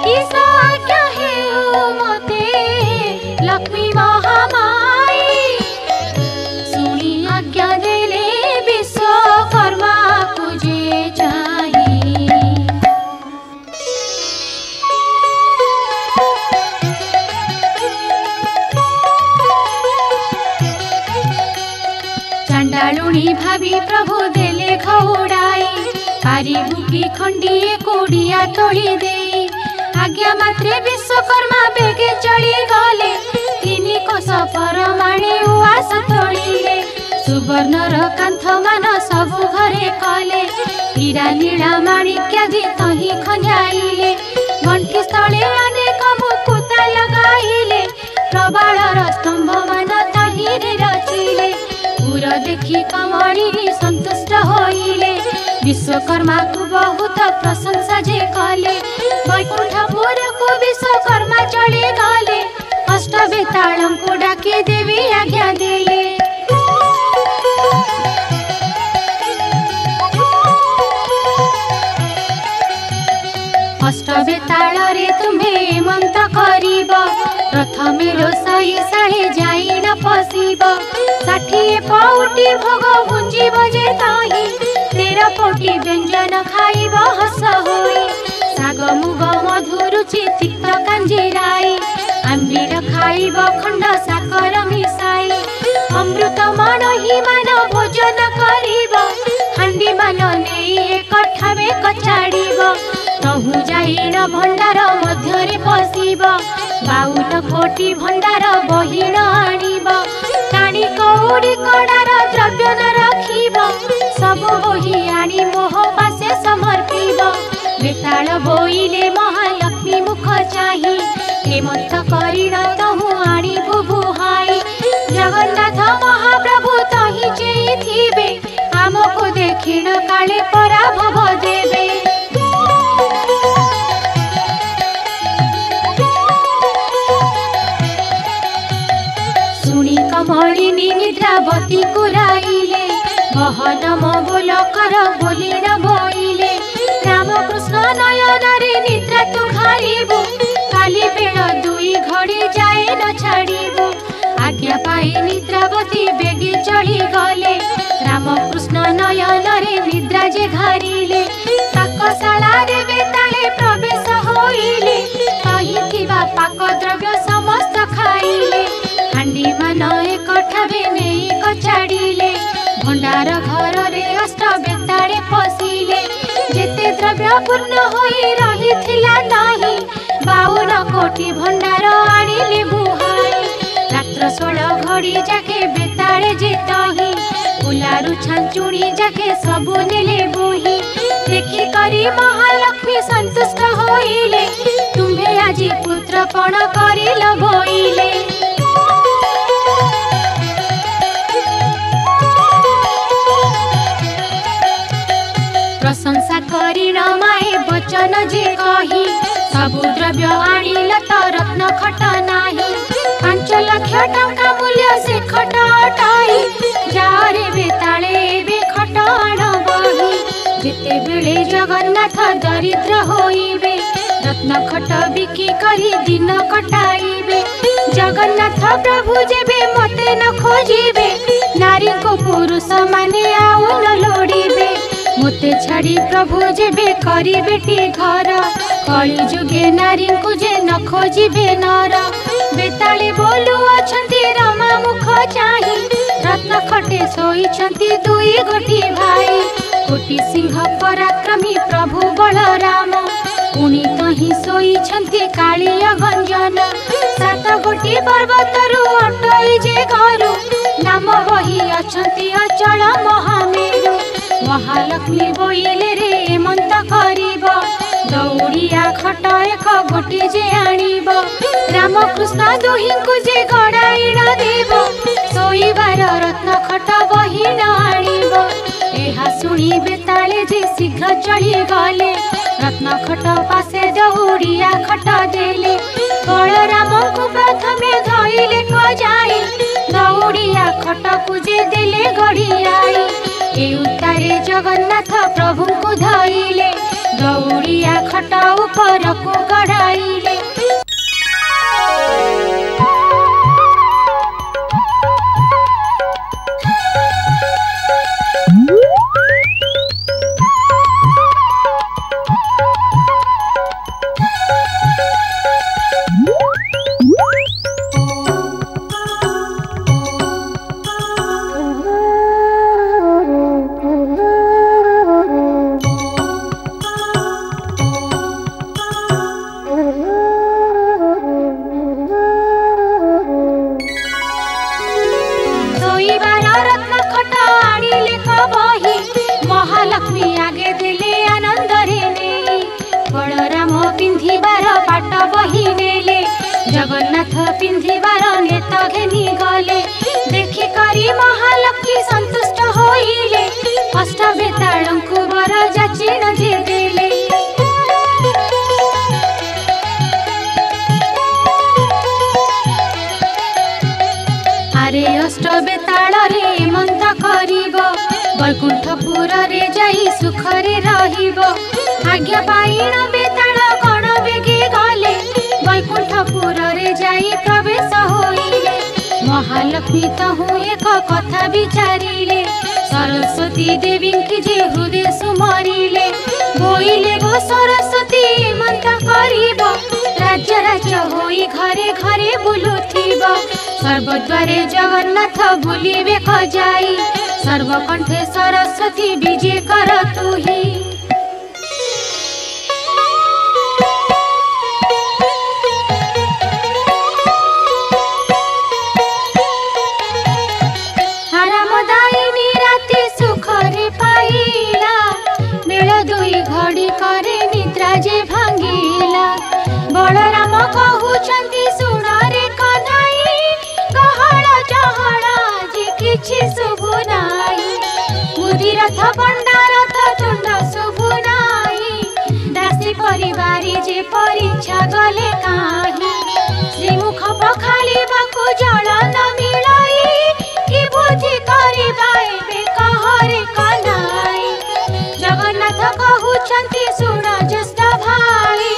किस आज्ञा हेउ मते लक्ष्मी महामाई सुनी आज्ञा देले विश्वकर्मा को जे चाही चंडालुणी भावी प्रभु देले खौड़ाई पारी बुकी खंडिए कोड़िया तोड़ी दे आज्ञा मात्रे विश्वकर्मा बेगे चढ़ी गले तिनी कोस परमाणे उआस तोड़िले सुवर्णर कांथ मान सबु घरे कले हीरा नीला माणिक्यादि तही खंजाइले गंठी स्थले अनेक मुकुता लगाइले प्रबालर स्तंभ मान तहिरे रचिले पुर देखि कमलिनी संतुष्ट होइले विश्वकर्मा को बहुत प्रशंसा जे कले वैकुंठपुर को विश्वकर्मा चढ़ी गले अष्ट बेतालम को डाके देवी आज्ञा देले अष्ट बेताल रे तुम्हें मंत करिब प्रथमे रोषई साढ़े जाई न पशिब 60 पौटी भोग भुंजीब जे ताही 13 पौटी व्यंजन खाइब हस होई साग मुग मधुरुचि तिक्त कांजीराई आंबीर खाइब खंड साकर मिसाई अमृत मणहि मान भोजन करिब हांडी मान नेई एक ठावे कचाड़िब तहु जाइन भंडार मध्यरे पशिब 52 कोटी भंडार बहिण आनिब टाणी कौड़ी कड़ार द्रव्य न रखिब सब बही आनी मोह पासे समर्पिब बेताल बोइले महालक्ष्मी मुख चाही हेमंत करिण तहु आनी बुबुहाई जगन्नाथ महाप्रभु तही चेई थिबे आमको देखिण काले पराभव देबे सुनी कमलिनी निद्रावती कुराइले बहन मोल कर बोली न बोइले रामकृष्ण नयन रे निद्रा तु घारिबु काली बेल 2 घड़ी जाए न छाड़िबु आज्ञा पाई निद्रावती बेगे चढ़ी गले रामकृष्ण नयन रे निद्रा जे घारिले पाकशाला रे बेताले प्रवेश होइले तही थिबा पाक द्रव्य समस्त खाइले हांडी मान एक ठावे नेई कचाड़िले भंडार घर रे अष्ट बेताले पशिले जेते द्रव्य पूर्ण होई रहिथिला नाही 52 कोटी भंडार आनिले बुहाई रात्र 16 घड़ी जाके बेताले जेतही उलारु छांचुणी जाके सबु नेले बोही देखि करी महालक्ष्मी संतुष्ट होइले तुम्हे आजी पुत्र पण करिल बोइले प्रशंसा करिण माए वचन जे कही सबु द्रव्य आनिल त रत्न खट नाही 5 लाख टंका मूल्य से खट अटाई जारे बेताले बे खट आण बही जेते बेले जगन्नाथ दरिद्र होइबे रत्न खट बिकी करी दिन कटाइबे जगन्नाथ प्रभु जेबे मते न खोजिबे नारी को पुरुष माने आउ न लोड़िबे मोते छाड़ी प्रभु जेबे करी बेटी घर कली जुगे नारी को जे न खोजिबे नर बेताले बोलु अछंती रमा मुख चाही रत्न खटे सोईछंती 2 गोटी भाई कोटी सिंह पराक्रमी प्रभु बलराम पुणी तही सोईछंती कालिया गंजन 7 गोटी पर्वतरु अटई बही जे घरु नाम बही अछंती अचल महामेरु महालक्ष्मी बोइले रे हेमंत करिब दौड़िया खट एक गोटी जे आनिब रामकृष्ण दुहिंकु जे गड़ाइण देव सोइबार रत्न खट बही न आनिब एहा सुनी बेताले जे शीघ्र चढ़ी गले रत्न खट पासे दौड़िया खट देले बलराम को प्रथमे धइले खजाई दौड़िया खट को जे देले गड़ियाई ए उतारे जगन्नाथ प्रभु को धइले दौड़िया खट ऊपर को गड़ाइले महालक्ष्मी आगे दिले आनंद रे ने बलराम पिंधिबार पाट बही नेले जगन्नाथ पिंधिबार नेत घेनी गले देखि करी महालक्ष्मी संतुष्ट होइले अष्ट बेताळंकु वर जाचिन जे देले अरे अष्ट बेताळ रे हेमंत करिब वैकुंठपुर रे जाई सुखरे रहिब आज्ञा पाइण बेताळ गण बेगे गले वैकुंठपुर रे जाई प्रवेश होइले महालक्ष्मी तहु एक कथा विचारिले सरस्वती देवी की जे हृदय सुमरिले बोइले गो सरस्वती हेमंत करिब राज्य राज्य होई घरे घरे बुलुथिब सर्वद्वारे जगन्नाथ बुलिबे खजाई सर्वकंठे सरस्वती विजय कर तू ही हरामदायिनी राति सुखरे पाइला बेल दुई घड़ी करे निद्रा जे भांगिला बलराम कहउछंती सुण रे कन्हाई गहळ चहळ जे किछि शुभु नाही मुदी रथ बंडा रथ चंड शुभु नाही दासी परिवारी जे परीक्षा गले काही श्रीमुख पखालिबाकु जल न मिलाई कि बुद्धि करिबा एबे कहरे कन्हाई जगन्नाथ कहउछंती सुण ज्येष्ठ भाई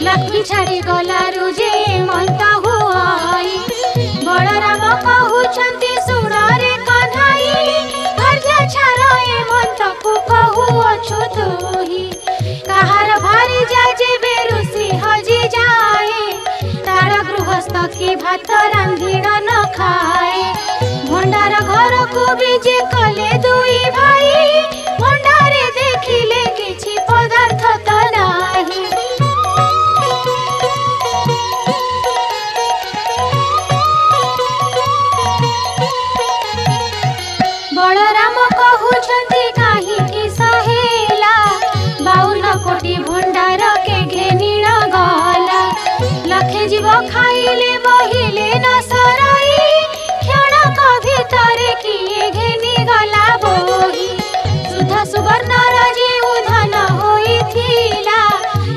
लक्ष्मी छाड़ी गलारु जे हेमंत हुआई बलराम कहउछंती सुण रे कन्हाई धैर्य छाड़ हेमंत को कहउछु तोही कहार भारी जाय जे बेरुसी हजी जाए तार गृहस्थ की भात रांधिण न खाए भंडार घर को बीजे कले दुई भाई भंडारे देखिले किछि पदार्थ त नाही बलराम कहउछंती काहीकि सहेला 52 कोटी भंडार के घेनिण गला लखे जीव खाइले बहिले न सराई क्षणक भितरे किए घेनी गला बोही सुधा सुवर्ण राजे उधन होइथिला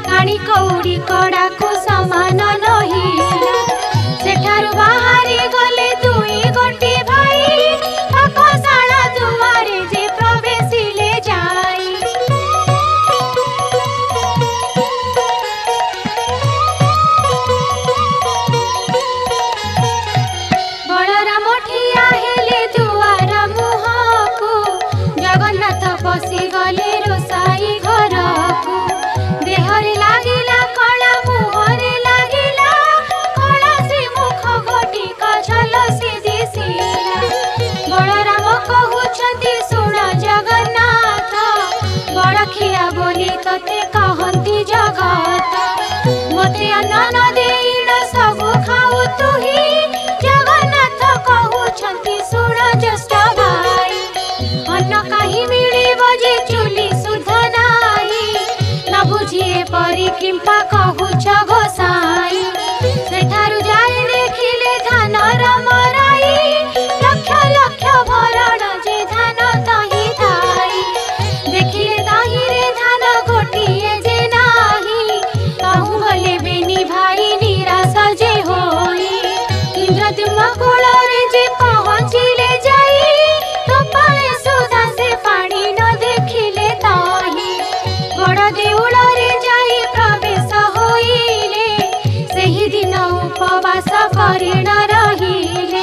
काणी कौड़ी कड़ा को समान नहिला सेठारु बाहरी गले दुई गोटी भाई पाकशाला दुआरे जे प्रवेशिले जाई बलराम ठिया हेले दुआर मुहको जगन्नाथ पशि गले रोसाई घर को देहरे लागिला कला मुह କରି ନ ରହିଲେ।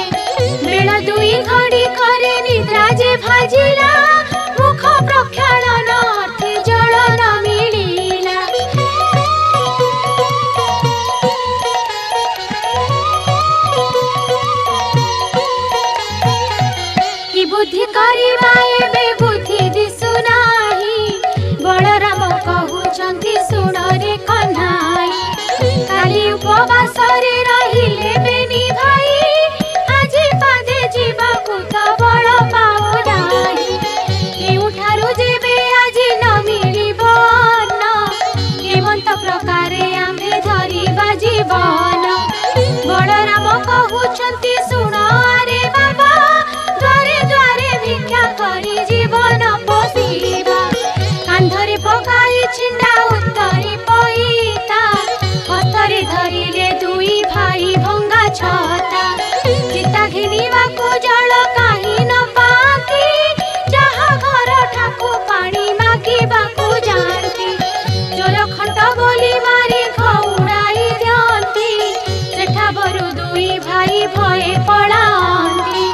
ବେଳ ଦୁଇ ଘଡ଼ି କରି ନିଦ୍ରା ଯେ ଭାଜିଲା, ମୁଖ ପ୍ରକ୍ଷାଳନ ଅର୍ଥେ ଜଳ ନ ମିଳିଲା। କି ବୁଦ୍ଧି କରିବା ଏବେ ବୁଦ୍ଧି ଦିଶୁ ନାହିଁ, ବଳରାମ କହୁଛନ୍ତି ଶୁଣରେ କହ୍ନାଇ। କାଲି ଉପବାସରେ ରହିଲେ ବେନି ଭାଇ, ଆଜି ପାଦେ ଯିବାକୁ ତ ବଳ ପାଉ ନାହିଁ। କେଉଁଠାରୁ ଯେବେ ଆଜି ନ ମିଳିବ ଅନ୍ନ, କେମନ୍ତ ପ୍ରକାରେ ଆମ୍ଭେ ଧରିବା ଜୀବନ। ବଳରାମ କହୁଛନ୍ତି ଶୁଣ ଆରେ ବାବା, ଦ୍ୱାରେ ଦ୍ୱାରେ ଭିକ୍ଷା କରି ଜୀବନ ପୋଷିବା। କାନ୍ଧରେ ପକାଇ ଛିଣ୍ଡା ଉତ୍ତରି ପଇତା, ହସ୍ତରେ ଧରିଲେ ଦୁଇ ଭାଇ ଭଙ୍ଗା ଛତା। ଚିତା ଘିନିବାକୁ ଜଳ କାହିଁ ନ ପାଆନ୍ତି, ଯାହା ଘର ଠାକୁ ପାଣି ମାଗିବାକୁ ଯାଆନ୍ତି। ଚୋର ଖଣ୍ଟ ବୋଲି ମାରି ଘଉଡ଼ାଇ ଦିଅନ୍ତି, ସେଠାବରୁ ଦୁଇ ଭାଇ ଭଏ ପଳାନ୍ତି।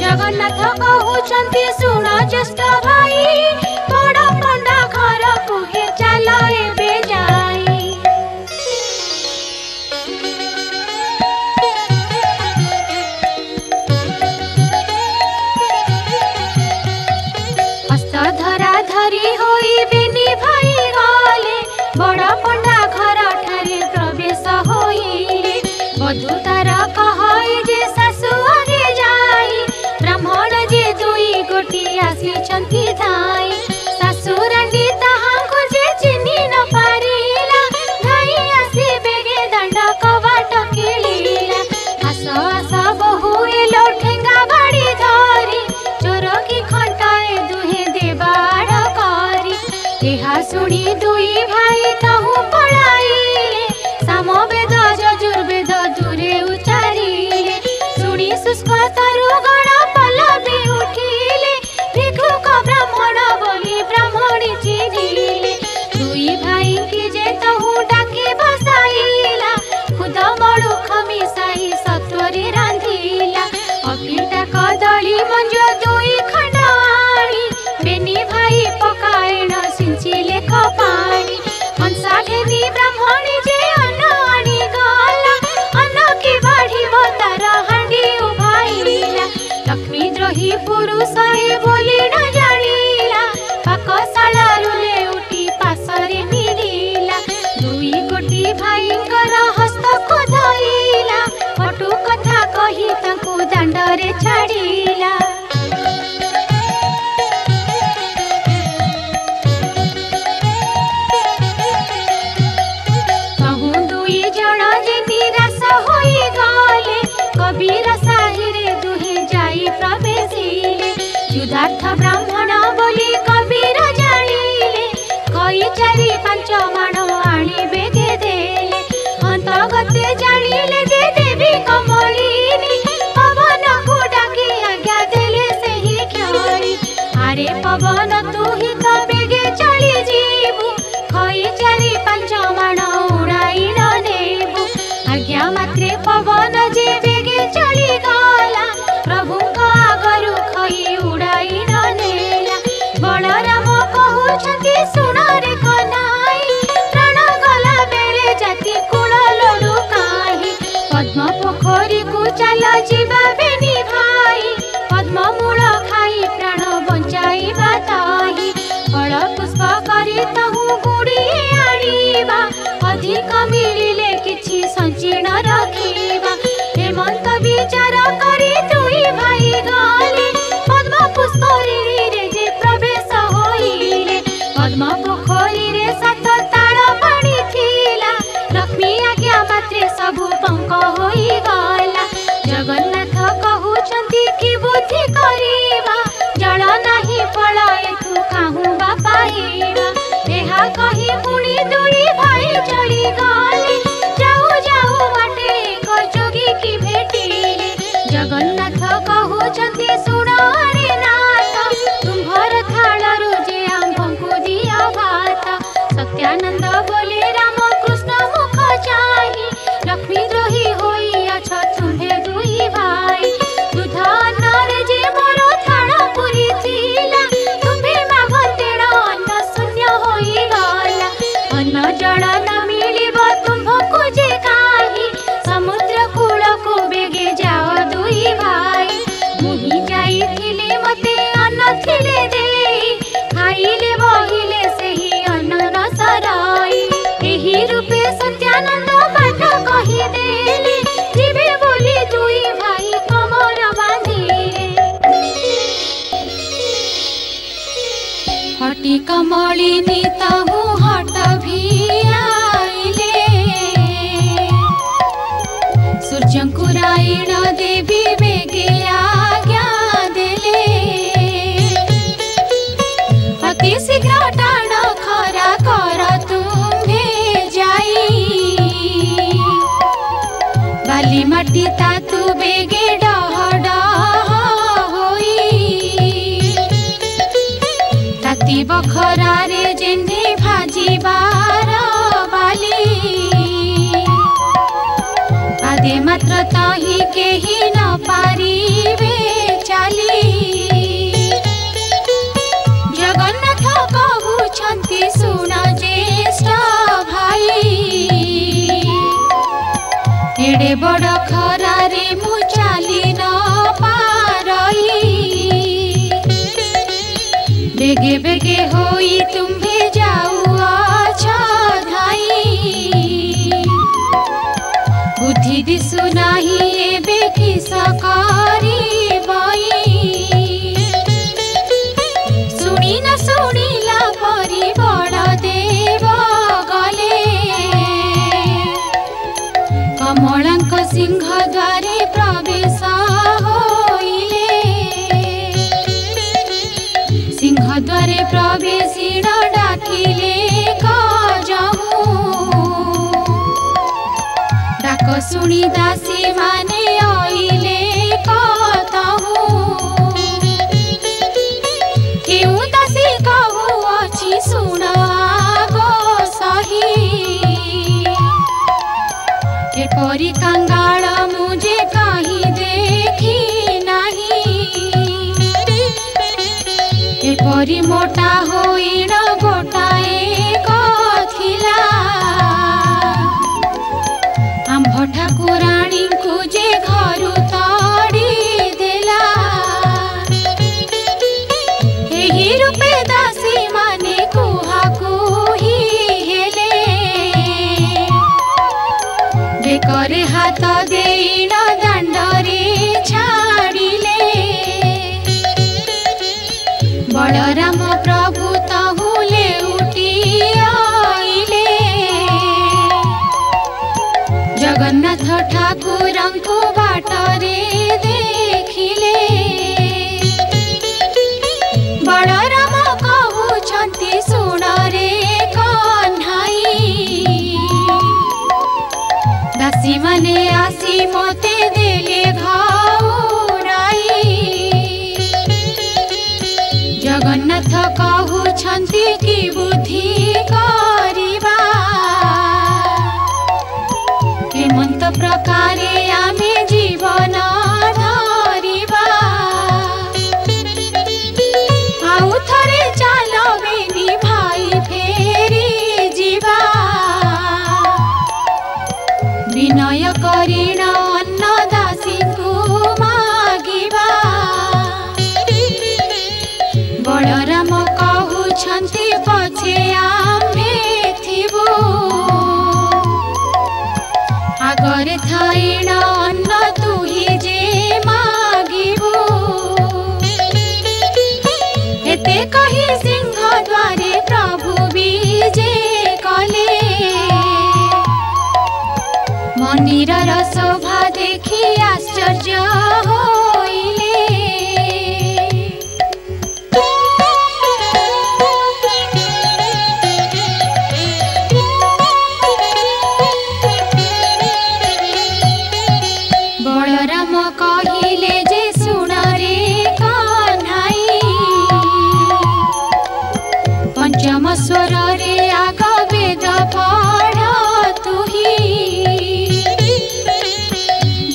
ଜଗନ୍ନାଥ କହୁଛନ୍ତି ଶୁଣ ଜ୍ୟେଷ୍ଠ ଭାଇ, ବଡ଼ ପଣ୍ଡା ଘରକୁ ହେ ଚାଲ ଏବେ ଯାଇ। ହସ୍ତ ଧରା ଧରି ହୋଇ ବେନି ଭାଇ ଗଲେ, ବଡ଼ ପଣ୍ଡା ଘର ଠାରେ ପ୍ରବେଶ ହୋଇଲେ। ବଧୂ ତାର କହଇ ଯେ ଶାଶୁ ଆଗେ ଯାଇ, ବ୍ରାହ୍ମଣ ଯେ ଦୁଇ ଗୋଟି ଆସିଛନ୍ତି ଧାଇ। ଶାଶୁ ରାଣ୍ଡି ତାହାଙ୍କୁ ଯେ ଚିହ୍ନି ନ ପାରିଲା, ଧାଇ ଆସି ବେଗେ ଦାଣ୍ଡ କବାଟ କିଳିଲା। ଆସ ଆସ ବୋହୂ ଏଲୋ ଠେଙ୍ଗା ବାଡ଼ି ଧରି, ଚୋର କି ଖଣ୍ଟ ଏ ଦୁହେଁ ଦେବା ଆଡ଼ କରି। ଏହା ଶୁଣି ଦୁଇ ଭାଇ ତହୁଁ ପଳାଇଲେ, ସାମବେଦ ଯଜୁର୍ବେଦ ଦୂରେ ଉଚ୍ଚାରିଲେ। ଶୁଣି ଶୁଷ୍କ ତରୁଗଣ ପଲ୍ଲବୀ ଉଠିଲେ, ଭିକ୍ଷୁକ ବ୍ରାହ୍ମଣ ବୋଲି ବ୍ରାହ୍ମଣୀ ଚିହ୍ନିଲେ। ଦୁଇ ଭାଇଙ୍କି ଯେ ତହୁଁ ଡାକି ବସାଇଲା, ଖୁଦ ମଳୁଖ ମିଶାଇ ସତ୍ୱରେ ରାନ୍ଧିଲା। ଅଫିଟା କଦଳୀ ମଞ୍ଜ ଦୁଇ ଖଣ୍ଡ ଆଣି, ବେନି ଭାଇ ପକାଇଣ ସିଞ୍ଚିଲେ କପାଣି। କଂସା ଘେନି ବ୍ରାହ୍ମଣୀ ଯେ ଅନ୍ନ ଆଣି ଗଲା, ଅନ୍ନ କି ବାଢ଼ିବ ତାର ହାଣ୍ଡି ଉଭାଇଲା। ଲକ୍ଷ୍ମୀ ଦ୍ରୋହୀ ପୁରୁଷ ଏ ବୋଲି ନ ଜାଣିଲା, ପାକଶାଳାରୁ ଲେଉଟି ପାଶରେ ମିଳିଲା। ଦୁଇ ଗୋଟି ଭାଇଙ୍କର ହସ୍ତକୁ ଧଇଲା, କଟୁ କଥା କହି ତାଙ୍କୁ ଦାଣ୍ଡରେ ଛାଡ଼ିଲା। ତହୁଁ ଦୁଇ ଜଣ ଯେ ନିରାଶ ହୋଇଗଲେ, କବିର ସାହିରେ ଦୁହେଁ ଯାଇ ପ୍ରବେଶିଲେ। ଯୁଧାର୍ଥ ବ୍ରାହ୍ମଣ ବୋଲି କବିର ଜାଣିଲେ, କଇ ଚାରି ପାଞ୍ଚ ମାଣ ଆଣି ବେଗେ ଦେଲେ। ଅନ୍ତଗତେ ଜାଣିଲେ ଯେ ଦେବୀ କମଳିନୀ, ପବନକୁ ଡାକି ଆଜ୍ଞା ଦେଲେ ସେହି କ୍ଷଣି। ଆରେ ପବନ ତୁ ହିଁ ତ ବେଗେ ଚଳି ଯିବୁ, କଇ ଚାରି ପାଞ୍ଚ ମାଣ ଉଡ଼ାଇ ନ ନେବୁ। ଆଜ୍ଞା ମାତ୍ରେ ପବନ ଯେ ବେଗେ ଚଳିଗଲା, ପ୍ରଭୁଙ୍କ ଆଗରୁ ଖଇ ଉଡ଼ାଇ ନ ନେଲା। ବଳରାମ କହୁଛନ୍ତି ଶୁଣରେ କହ୍ନାଇ, ପ୍ରାଣ ଗଲା ବେଳେ ଜାତି କୁଳ ଲୋଡୁ କାହିଁ। ପଦ୍ମ ପୋଖରୀକୁ ଚାଲ ଯିବା ବେନି ଭାଇ, ପଦ୍ମ ମୂଳ ଖାଇ ପ୍ରାଣ ବଞ୍ଚାଇବା ତାହି। ଫଳ ପୁଷ୍ପ କରି ତହୁଁ ଗୁଡ଼ିଏ ଆଣିବା, ଅଧିକ ମିଳିଲେ କିଛି ସଞ୍ଚିଣ ରଖିବା। ହେମନ୍ତ ବିଚାର କରି ଦୁଇ ଭାଇ ଗଲେ, ପଦ୍ମ ପୁଷ୍କରିଣୀରେ ଯେ ପ୍ରବେଶ ହୋଇଲେ। ପଦ୍ମ ପୋଖରୀରେ ସାତ ତାଳ ପାଣି ଥିଲା, ଲକ୍ଷ୍ମୀ ଆଜ୍ଞା ମାତ୍ରେ ସବୁ ପଙ୍କ ହୋଇଗଲା। ଜଗନ୍ନାଥ କହୁଛନ୍ତି କି ବୁଦ୍ଧି କରିବା, ଜଳ ନାହିଁ ଫଳ ଏଥୁ କାହୁଁ ବା ପାଇବା। ଏହା କହି ପୁଣି ଦୁଇ ଭାଇ ଚଳିଗଲେ, ଯାଉ ଯାଉ ବାଟେ ଏକ ଯୋଗୀ କି ଭେଟିଲେ। ଜଗନ୍ନାଥ କହୁଛନ୍ତି ଶୁଣ ଆରେ ନାଥ, ତୁମ୍ଭର ଥାଳରୁ ଯେ ଆମ୍ଭଙ୍କୁ ଦିଅ ଭାତ। ସତ୍ୟାନନ୍ଦ ବୋଲି ରାମକୃଷ୍ଣ ମୁଖ ଚାହିଁ, ଲକ୍ଷ୍ମୀ ଦ୍ରୋହୀ ହୋଇଅଛ ତୁ ଥାଇଣ ଦେବୀ ବେଗେ ଆଜ୍ଞା ଦେଲେ ଅତି ଶୀଘ୍ର ଟାଣ ଖରା କର ତୁମ୍ଭେ ଯାଇ ବାଲି ମାଟି ତାତୁ ବେଗେ ଡହ ଡହ ହୋଇ ତାତିବ ଖରାରେ ଯେନ୍ଧି ଭାଜିବାର ବାଲି ଆଦେ ମାତ୍ର ତହିଁ କେହି ନ ପାରିବେ ଚାଲି ଜଗନ୍ନାଥ କହୁଛନ୍ତି ଶୁଣ ଜ୍ୟେଷ୍ଠ ଭାଇ ଏଡ଼େ ବଡ଼ ଖରାରେ ମୁଁ ଚାଲି ନ ପାରଇ ବେଗେ ବେଗେ ହୋଇ ତୁମ୍ଭେ ଯାଉଅଛ ଧାଇ ବୁଦ୍ଧି ଦିଶୁ ନାହିଁ ଏବେ କିସ କରିବଇ ଶୁଣି ନ ଶୁଣିଲା ପରି ବଡ଼ ଦେବ ଗଲେ କମଳାଙ୍କ ସିଂହ ଦ୍ୱାରେ ପ୍ରବେଶ ହୋଇଲେ ସିଂହ ଦ୍ୱାରେ ପ୍ରବେଶିଣ ଡାକିଲେ କଜହୁ ଡାକ ଶୁଣି ଦାସୀ ମାନେ ଅଇଲେ କତହୁ କେଉଁ ଦାସୀ କହୁଅଛି ଶୁଣ ଆଗ ସହି ଏପରି କାଙ୍ଗାଳ ମୁଁ ଯେ କାହିଁ ଦେଖି ନାହିଁ ଏପରି ମୋଟା ହୋଇଣ ଗୋଟାଏ କଥିଲା ଆମ୍ଭ ଠାକୁରାଣୀଙ୍କୁ ଯେ ଘରୁ ତଡ଼ି ଦେଲା ଏହି ରୂପେ ଦାସୀ ମାନେ କୁହାକୁହି ହେଲେ ବେକରେ ହାତ ଦେଇଣ ଦାଣ୍ଡରେ ଛାଡ଼ିଲେ ବଳରାମ ପ୍ରଭୁ ତହୁ ଲେଉଟି ଆଇଲେ ଜଗନ୍ନାଥ ଠାକୁରଙ୍କୁ ବାଟରେ ଦେଖିଲେ ବଳରାମ କହୁଛନ୍ତି ଶୁଣରେ କହ୍ନାଇ ଦାସୀ ମାନେ ଆସି ମତେ ଦେଲେ ଘଉରାଇ ଜଗନ୍ନାଥ କହୁଛନ୍ତି କି ବୁଦ୍ଧି କରିବା କେମନ୍ତ ପ୍ରକାରେ ଆମେ ଜୀବନ ଧରିବା ଆଉ ଥରେ ଚାଲ ବେନି ଭାଇ ଫେରି ଯିବା ବିନୟ କରିଣ ଅନ୍ନ ଦାସୀଙ୍କୁ ମାଗିବା ବଳରାମ କହୁଛନ୍ତି ପଛେ ଆମ୍ଭେ ଥିବୁ ଆଗରେ ଥାଇଣ ଅନ୍ନ ତୁହି ଯେ ମାଗିବୁ ଏତେ କହି ସିଂହ ଦ୍ୱାରେ ପ୍ରଭୁ ବିଜେ କଲେ ମନ୍ଦିରର ଶୋଭା ଦେଖି ଆଶ୍ଚର୍ଯ୍ୟ ହୋଇଲେ ବଳରାମ କହିଲେ ଯେ ଶୁଣରେ କହ୍ନାଇ ପଞ୍ଚମ ସ୍ୱରରେ ଆଗ ବେଦ ପଢ଼ ତୁହି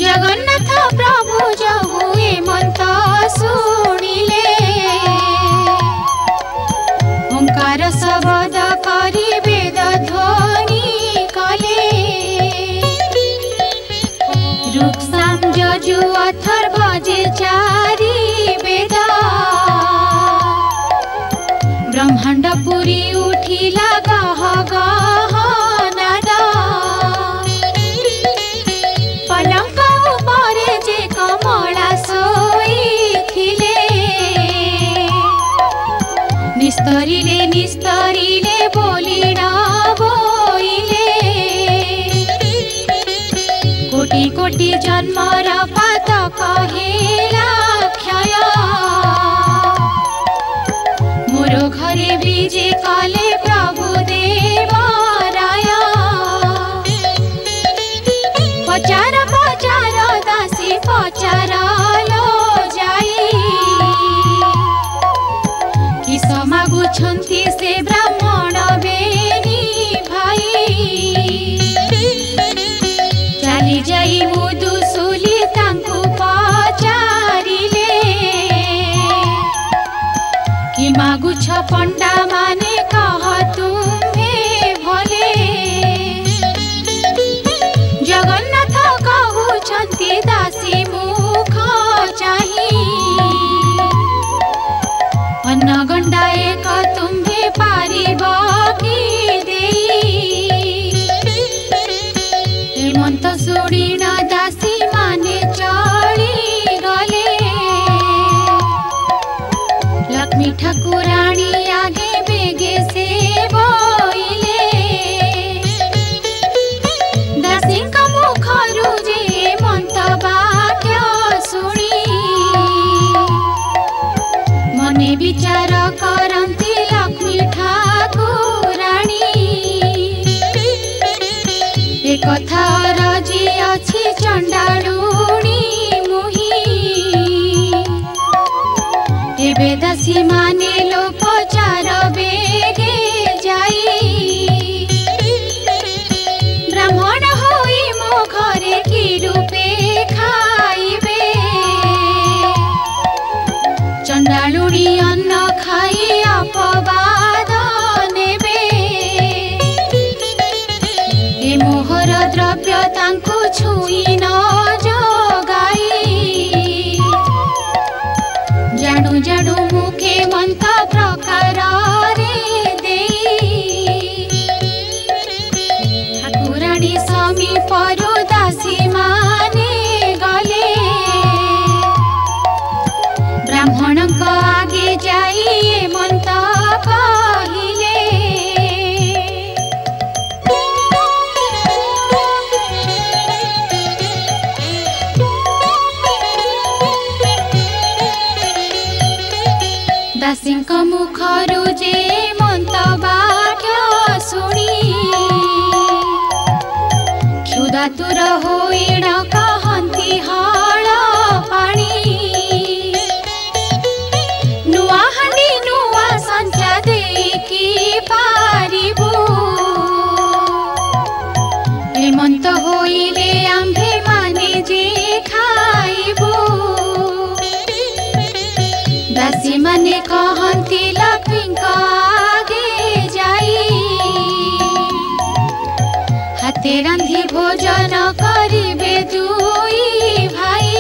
ଜଗନ୍ନାଥ ପ୍ରଭୁ ଯହୁ ଏମନ୍ତ ଶୁଣିଲେ ଓଙ୍କାର ଶବଦ କରି ବେଦ ଧ୍ୱନି କଲେ ऋक्साम यजु अथर्व जे चारि वेद ब्रह्मांड पुरी उठिला गह गह नाद पलंक उपरे जे कमला शोइथिले निस्तरिले निस्तरिले बोलिण बोइले कोटि कोटि कोटि जन्मर पातक हेला क्षय मोर घरे विजे कले प्रभु देव राय पचार पचार दासी पचार लो जाई कि समागुछन्ति से ब्राह्मण बेनी भाई चाली जाई मुदुसुली तांकु पचारिले कि मागुछ पंडा माने कह तुम्हे भले जगन्नाथ कहउछन्ति दासी मुख चाही अन्न गंडा एक तुम्हे पारिब कि देई हेमंत सुड़ीण दासी माने चली गले लक्ष्मी ठाकुराणी आगे बेगे से बोइले दासींक मुखरु जे हेमंत वाक्य शुणी मने विचार करन्ति लक्ष्मी ठाकुराणी ए कथा रजी अछि चंडालुणी मुही एबे दासी माने लो पचार बेगे जाई ब्राह्मण होई मो घरे कि रूपे खाइबे चंडालुणी अन्न खाई अपवाद नेबे ए मोहर द्रव्य तांकु छुई न जगाई जाणु जाणु मुखे मंत प्रकार रे देई ठाकुराणी समीपरु दासी माने गले ब्राह्मणक आगे जाई मंत कहिले दासींक मुखरु जे मंत वाक्य शुणी क्षुधातुर होइण कहन्ति हळ पाणी नुआ हांडी नुआ संचा देकी पारिबु हेमंत होइले आम्भे माने जे खाइबु दासी माने कहन्ति लक्ष्मींक आगे जाई हाथे रांधि भोजन करिबे दुई भाई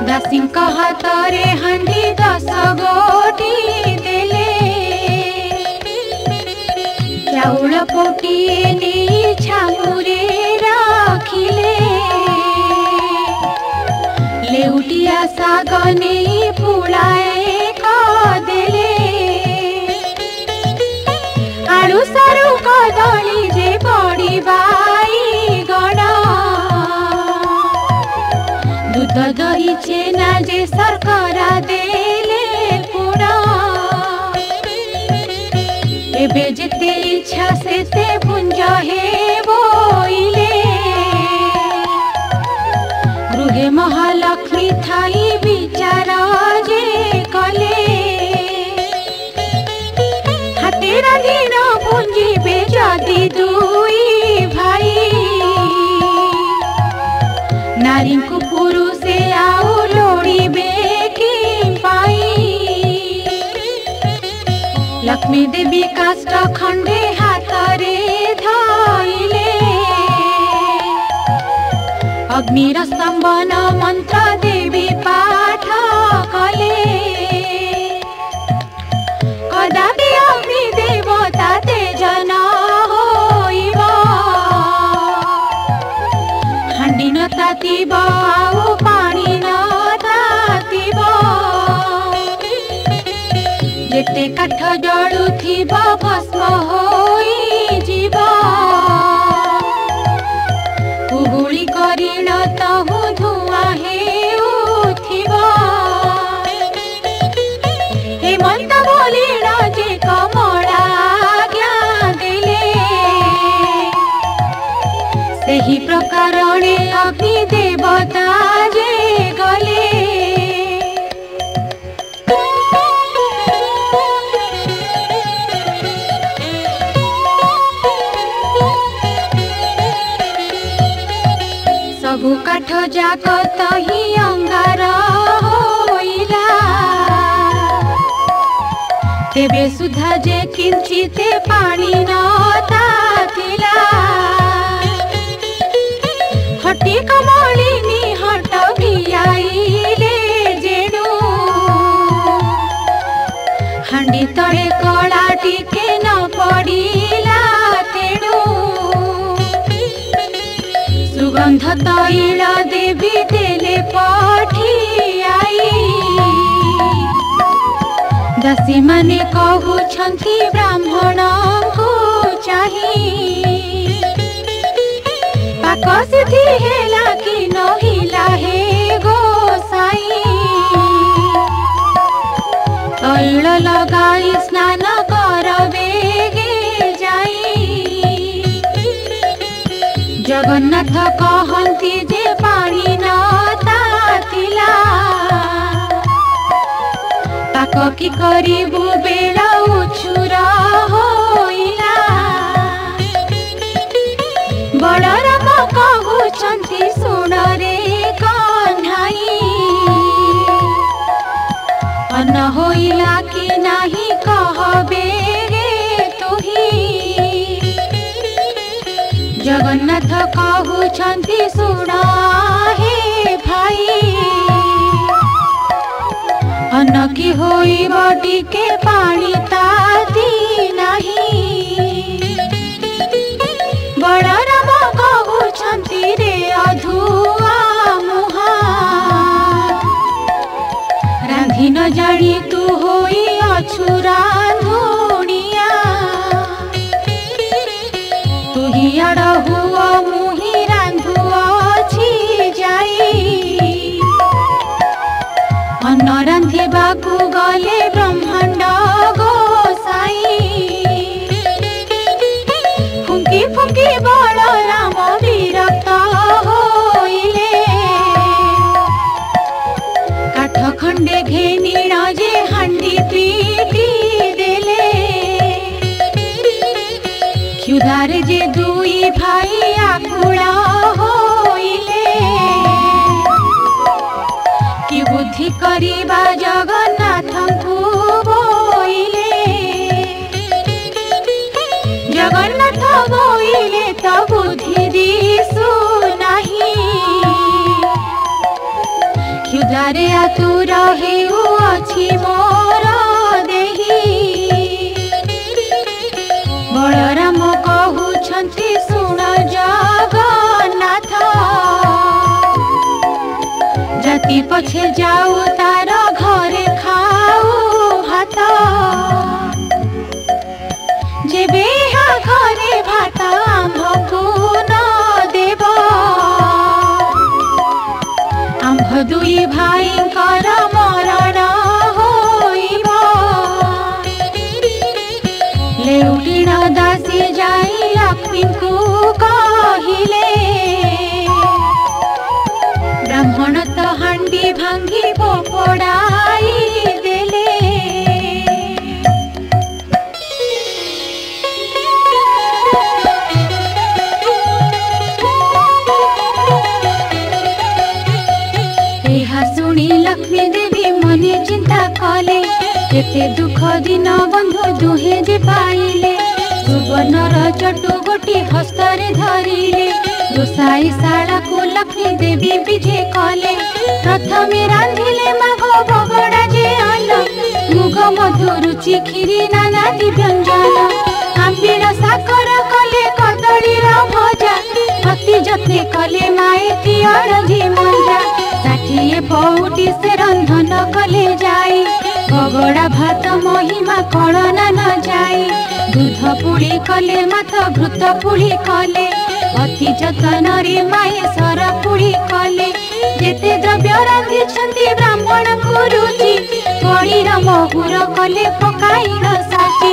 दासींक हातरे हांडी 10 गोटी देले चाउल पोटिए नहीं छामुरे राखिले लेउटिया साग नहीं पुलाए देले आलू सारू कदली जे बड़ी बाई गणा दूध दही छेना जे सरकरा देले पुरा एबे जेते इच्छा सेते पुंज हे बोइले गृहे महालक्ष्मी थाई विचार जे कले हाथे रांधिन पुंजिबे जदि दुई भाई नारी को पुरुषे आउ लोड़ीबे कि पाई लक्ष्मी देवी काष्ठ खंडे हाथ रे धइले अग्निर स्तंभन मंत्र देवी पाठ कले कदापि अग्नि देवता तेजन होइब हांडी न तातिब आउ पानी न तातिब जेते काठ जळुथिब भस्म होई जीव उगुली करिण तहु धुआं हेउथिब हेमंत बोलिण जे कमला आज्ञा देले सेही प्रकारणे अग्नि देवता जे गले सबु काठ जाक तही अंगार होइला तेबे सुधा जे किंचिते पानी न तातिला हटी कमलिनी हट भियाइले जेणु हांडी तळे कळा टिके न पड़िला तेणु सुगंध तैल देवी देले पठियाई दासी माने कहउछंती ब्राह्मण को चाही पाक सिद्धि हेला कि नहिला हे गोसाई तैल लगाई स्नान करबे गे जाई जगन्नाथ कहंती जे पानी न तातिला पाक कि करिबु बेला उछुर होइला बलराम कहउछंती सुन रे कन्हाई अन्न होइला कि नाही कहबे गे तुही जगन्नाथ कहउछंती सुन हे भाई अन्न कि होइब टिके पानी ताती नाही बलराम कहउछंती रे अधुआ मुहा रांधि न जानी तू होई अछु रांधुनिया तुही आड़ हुआ मुही रांधुअछि जाई अन्न रांधिबाकु गले ब्रह्मांड गोसाई फुंकी फुंकी बलराम विरक्त होइले काठ खंडे घेनिण जे हांडी पीटी देले क्षुधारे जे दुई भाई आकुला होइले कि बुद्धि करिबा जगन्नाथंकु बोइले जगन्नाथ बोइले त बुद्धि दिसु नाही क्षुधारे आतुर हेउ अछि मोर देही बलराम कहउछंती सुन जगन्नाथ जाति पछे जाऊ तार घरे खाऊ भात जेबे घरे भात आम्भकु न देव आम्भ दुई भाईंकर मरण होइब लेउलिण दासी जाई लक्ष्मीकु कहिले ब्राह्मण तो हांडी भांगी पोपड़ाई देले शुणी लक्ष्मी देवी मने चिंता कले केते दुख दिन बंधु दुहे जे पाइले सुवर्णर चटु गोटी हस्तरे धरिले गोसाई शाला को लक्ष्मी देवी विजे कले प्रथमे रांधिले माघ बगड़ा जे अन्न मुग मधु रुचि खीरी नानादि व्यंजन आंबीर साकर कले कदली भजा अति जत्ने कले माएती अड़जी मंजा षाठिए पौटी से रंधन कले जाई बगड़ा भात महिमा कलना न जाई दूध पुड़ी कले माथ घृत पुड़ी कले अति जतन रे माए सर पुड़ी कले जेते द्रव्य रांधि ब्राह्मण को रुचि पड़ीर महुर कले पकाई न साची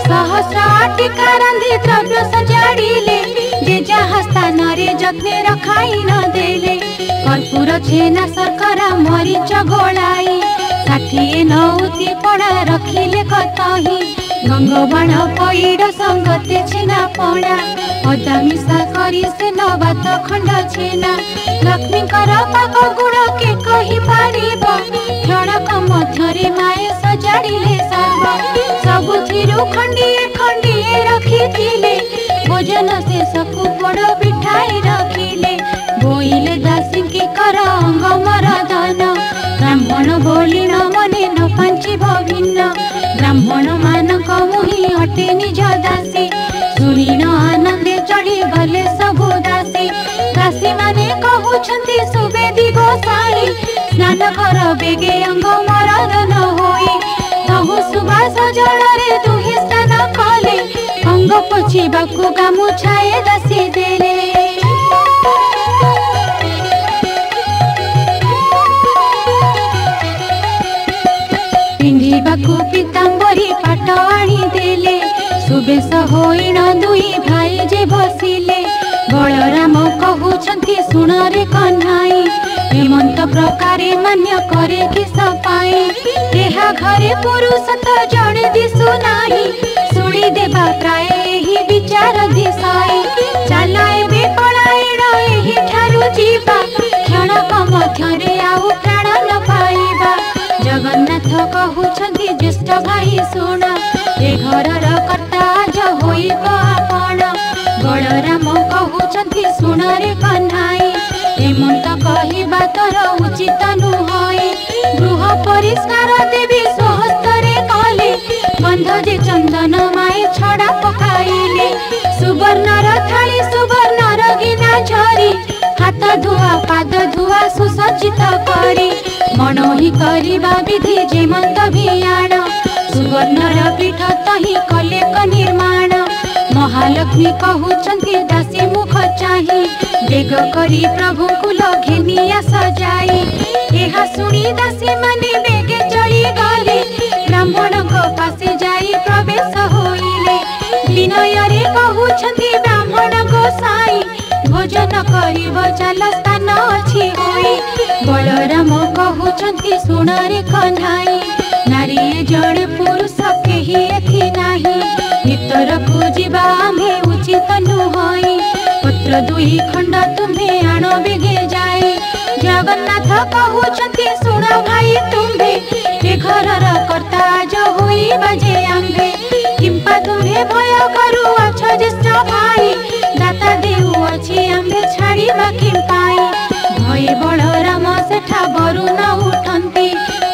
सहस्र आटिका रांधि द्रव्य सजाड़िले जे जहाँ स्थान रे जत्ने रखाई न देले कर्पूर छेना शर्करा मरीच गोलाई षाठिए नौती पड़ा रखिले कतही गंगबाण पैड़ संगते छेना पड़ा अदा मिशा करी से नबात खंड छेना लक्ष्मी पाक गुण के कही पारिब क्षणक मध्यरे माए सजाड़िले सर्व सबुथिरु खंडिए खंडिए रखिथिले भोजन शेषकु बड़ पिठाई रखिले बोइले दासी के कर अंग मरदन ब्राह्मण बोली न मने न पांचिब भिन्न ब्राह्मण मानक मुहि अटे निज दासी सुनी न आनंदे चढ़ी गले सबु दासी दासी माने कहउछंती सुबेदी गोसाई स्नान कर बेगे अंग मरदन होई तहु सुबास जड़रे दुहि स्नान कले अंग पोछिबाकु गामुछाए दासी देले पिंधिबाकु पीतांबरी पाट आनी देले सुबेश होइण दुई भाई जे बसिले बलराम कहउछंती सुण रे कन्हाई हेमंत प्रकारे मान्य करे कि सपाई एहा घरे पुरुष तो जड़े दिसु नाही सुनी देबा प्राय एही विचार दिसाई चलाए बे पलायण एही ठारु जीवा क्षणक मध्यरे आउ प्राण न पाइबा जगन्नाथ कहउछंती ज्येष्ठ भाई सुण ए घरर कर्ता आज होइब आपण बलराम कहउछंती सुण रे कन्हाई हेमंत कहिबा तोर उचित नुहई गृह परिष्कार देवी स्वहस्तरे कले बंध जे चंदन माए छड़ा पकाइले सुवर्णर थाली सुवर्णर गिना झरी हाथ धुआ पाद धुआ सुसज्जित करी मनोही करिबा विधि जेमंत भियाण सुवर्णर पीठ तही कले क निर्माण महालक्ष्मी कहउछंती दासी मुख चाही बेग करी प्रभु कुल घेनिया सजाई एहा सुनी दासी माने बेगे चली गले ब्राह्मण को पासे जाई प्रवेश होइले विनय रे कहउछंती ब्राह्मण गोसाई भोजन करिब चल स्थान अछि होई बलराम कहउछंती सुण रे कन्हाई नारी जड़े पुरुष केही एथि नाही भीतर को जीवा आम्भे उचित नुहई पुत्र दुई खंड तुम्हे आण बेगे जाए जगन्नाथ कहउछंती सुण भाई तुम्हे ए घरर कर्ता आज होई बाजे आम्भे किंपा तुम्हे भय करू अछ ज्येष्ठ भाई दाता देउ अछि आम्भे छाड़ी बाकी पाई भय बलराम सेठा बरु न उठंती